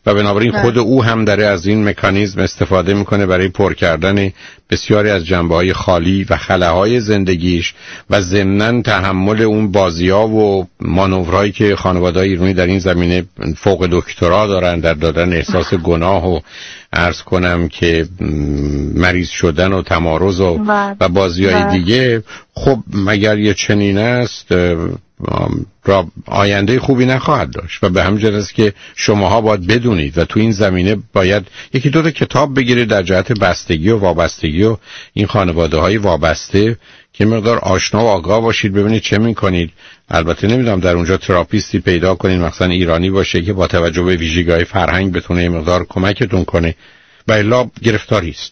و بنابراین خود او هم داره از این مکانیزم استفاده میکنه برای پر کردن بسیاری از جنبه‌های خالی و خلاهای زندگیش و ضمناً تحمل اون بازی‌ها و مانورهایی که خانواده‌های ایرانی در این زمینه فوق دکترا دارن در دادن احساس گناه و عرض کنم که مریض شدن و تمارض و بازی‌های دیگه. خب مگر یه چنین است را آینده خوبی نخواهد داشت و به همین جهت است که شماها باید بدونید و تو این زمینه باید 1-2 تا کتاب بگیرید در جهت بستگی و وابستگی و این خانواده‌های وابسته که مقدار آشنا و آگاه باشید، ببینید چه می‌کنید. البته نمیدونم در اونجا تراپیستی پیدا کنید مثلا ایرانی باشه که با توجه به ویژگی‌های فرهنگ بتونه مقدار کمکتون کنه و الا گرفتاری است.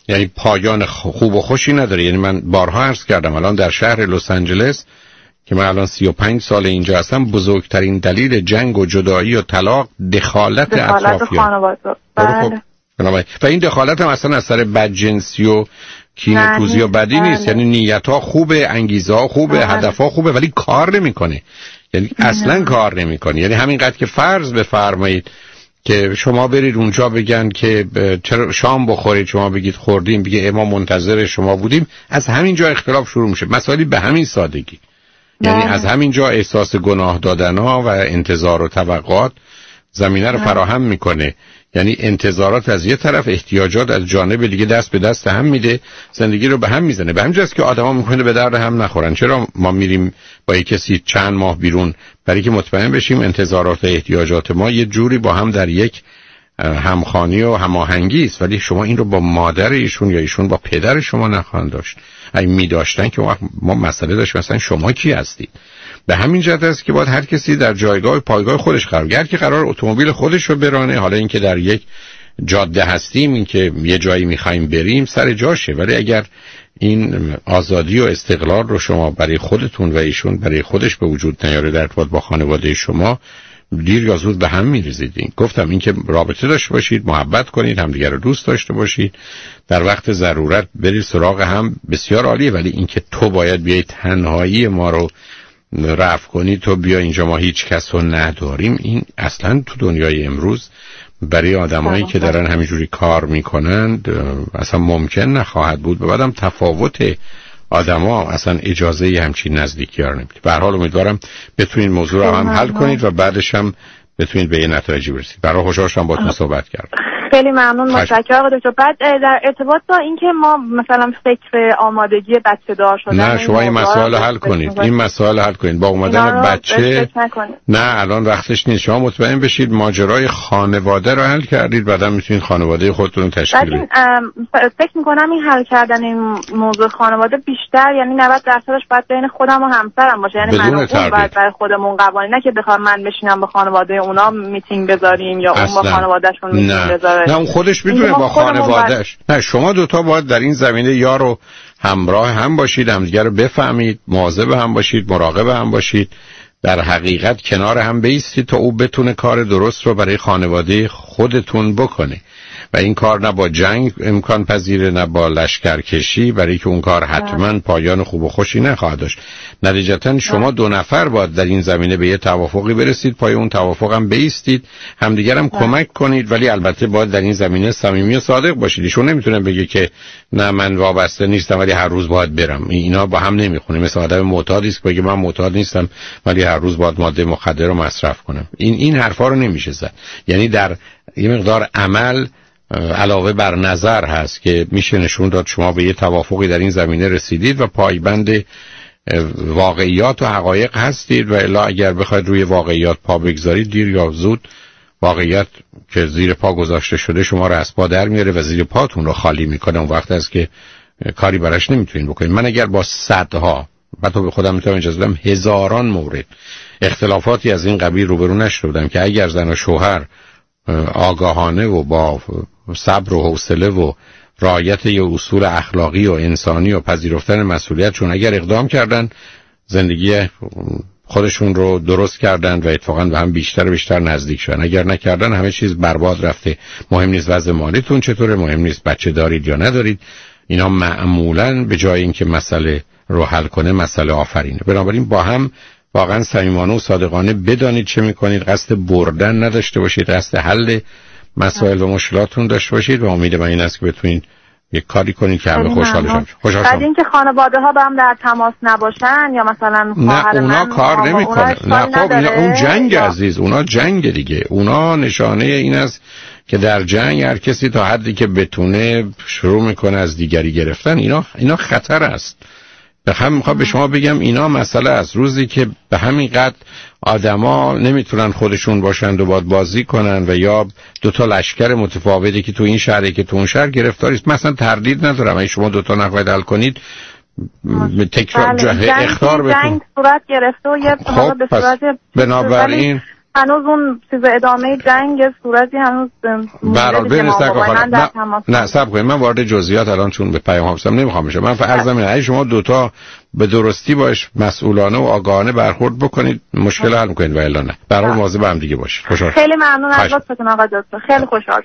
یعنی پایان خوب و خوشی نداره. یعنی من بارها عرض کردم الان در شهر لس آنجلس که من الان 35 سال اینجا هستم، بزرگترین دلیل جنگ و جدایی و طلاق دخالت اطرافیان. بله. و این دخالت هم اصلا از سر بدجنسی و کینه‌توزی و بدی نیست. یعنی نیت‌ها خوبه، انگیزه‌ها خوبه، هدف‌ها خوبه، ولی کار نمی‌کنه. یعنی اصلا کار نمی‌کنی. یعنی همینقدر که فرض بفرمایید که شما برید اونجا بگن که چرا شام بخورید، شما بگید خوردیم، بگه ما منتظر شما بودیم، از همین جا اختلاف شروع میشه. مسائلی به همین سادگی. یعنی از همین جا احساس گناه دادن‌ها و انتظار و توقعات زمینه رو فراهم میکنه. یعنی انتظارات از یه طرف، احتیاجات از جانب دیگه دست به دست هم میده، زندگی رو به هم میزنه. به همین جاست که آدما میکنه به درد هم نخورن. چرا ما میریم با یک کسی چند ماه بیرون؟ برای که مطمئن بشیم انتظارات و احتیاجات ما یه جوری با هم در یک همخوانی و هماهنگی است. ولی شما این رو با مادر ایشون یا ایشون با پدر شما نخواهند داشت. اگه می‌داشتن که ما مسئله داشت مثلا شما کی هستید. به همین جهت است که باید هر کسی در جایگاه پایگاه خودش قرار گرفت که قرار اتومبیل خودش رو برانه. حالا اینکه در یک جاده هستیم، اینکه یه جایی می‌خوایم بریم، سر جاشه. ولی اگر این آزادی و استقلال رو شما برای خودتون و ایشون برای خودش به وجود نیاره در ارتباط با خانواده شما، دیر یا زود به هم می‌ریزید. گفتم اینکه رابطه داشته باشید، محبت کنید، همدیگر رو دوست داشته باشید، در وقت ضرورت برید سراغ هم، بسیار عالیه. ولی اینکه تو باید بیای تنهایی ما رو رفع کنی، تو بیا اینجا ما هیچ کس رو نداریم، این اصلا تو دنیای امروز برای آدمایی که دارن همینجوری کار میکنند اصلا ممکن نخواهد بود. و بعدم تفاوت آدما اصلا اجازه همچین نزدیکی ها رو نمیده. به هر حال امیدوارم بتونید موضوع رو هم حل کنید و بعدش هم بتونید به یه نتایجی برسید. برای خوشحال شدم باهاتون صحبت کردم. خیلی ممنون، متشکرم آقای دکتر. بعد در ارتباط با اینکه ما مثلا فکر آمادگی بچه دار شدن، نه شما این مسائل حل کنید، این مسائل حل کنید با اومدن بچه. نه الان وقتش نیست. شما مطمئن بشید ماجرای خانواده رو حل کردید، بعدا میتونید خانواده خودتون رو تشکیل بدید. فکر میکنم این حل کردن این موضوع خانواده بیشتر، یعنی 90%ش باید بین خودم و همسرم باشه. یعنی من اون باید برای خودمون قوانین، نه که بخوام من بشینم با خانواده اونا میتینگ بذاریم یا اون با خانواده‌شون میتینگ بذاره. نه اون خودش میتونه با خانواده‌اش. نه شما دوتا باید در این زمینه یار و همراه هم باشید، همدیگه رو بفهمید، مواظب هم باشید، مراقب هم باشید، در حقیقت کنار هم بایستید تا او بتونه کار درست رو برای خانواده خودتون بکنه. و این کار نه با جنگ امکان پذیره، نه با لشکرکشی، برای که اون کار حتما پایان خوب و خوشی نخواهد داشت. نتیجتا شما دو نفر باید در این زمینه به یه توافقی برسید، پای اون توافق هم بایستید، همدیگر هم کمک کنید. ولی البته باید در این زمینه صمیمی و صادق باشید. ایشون نمیتونه بگه که نه من وابسته نیستم ولی هر روز باید برم. اینا با هم نمیخونه. مثل آدم معتادی است که بگه من معتاد نیستم ولی هر روز باید ماده مخدر رو مصرف کنم. این حرفا رو نمیشه زد. یعنی در یه مقدار عمل علاوه بر نظر هست که میشه نشون داد شما به یه توافقی در این زمینه رسیدید و پایبند واقعیات و حقایق هستید. و الا اگر بخواید روی واقعیات پا بگذارید، دیر یا زود واقعیت که زیر پا گذاشته شده شما رو از پا در میاره و زیر پاتون رو خالی میکنه. اون وقت است که کاری براش نمیتونید بکنید. من اگر با صدها، بعد به خودم میتونم اجازه بدم هزاران مورد اختلافاتی از این قبیل روبرو نشده بودم که اگر زن و شوهر آگاهانه و با صبر و حوصله و رعایت یه اصول اخلاقی و انسانی و پذیرفتن مسئولیتشون اگر اقدام کردن، زندگی خودشون رو درست کردن و اتفاقا به هم بیشتر و بیشتر نزدیک شدن. اگر نکردن همه چیز برباد رفته. مهم نیست وضع مالیتون چطوره، مهم نیست بچه دارید یا ندارید، اینا معمولاً به جای اینکه مسئله رو حل کنه مسئله آفرینه. بنابراین با هم واقعا صمیمانه و صادقانه بدانید چه میکنید، قصد بردن نداشته باشید، قصد حل مسائل و مشکلاتون داشته باشید و امید من این است که بتونید یک کاری کنید که همه خوشحال شن. بعد اینکه خانواده ها با هم در تماس نباشن یا مثلا نه اونا کار نمیکنه. نه خب اون جنگ عزیز، اونا جنگ دیگه. اونا نشانه این است که در جنگ هر کسی تا حدی که بتونه شروع میکنه از دیگری گرفتن. اینا خطر است. به هم میخوام به شما بگم اینا مسئله از روزی که به همین قد آدما نمیتونن خودشون باشند و باید بازی کنن و یا دوتا لشکر متفاوتی که تو این شهری که تو اون شهر گرفتاری است. مثلا تردید ندارم اگه شما دوتا نخواهید حل کنید تکرار اختار بتون جنگ صورت گرفته و یه به صورت بنابراین هنوز اون چیز ادامه جنگ صورتی هنوز نه صبر کنید. من وارد جزئیات الان چون به پیام هستم نمیخوام بشه. من فرض می‌کنم شما دوتا به درستی باش مسئولانه و آگاهانه برخورد بکنید مشکل حل می‌کنید و الا نه. برای مواظب هم دیگه باشید. خوشحال. خیلی ممنون از لطفتون آقا دکتر. خیلی خوشحال.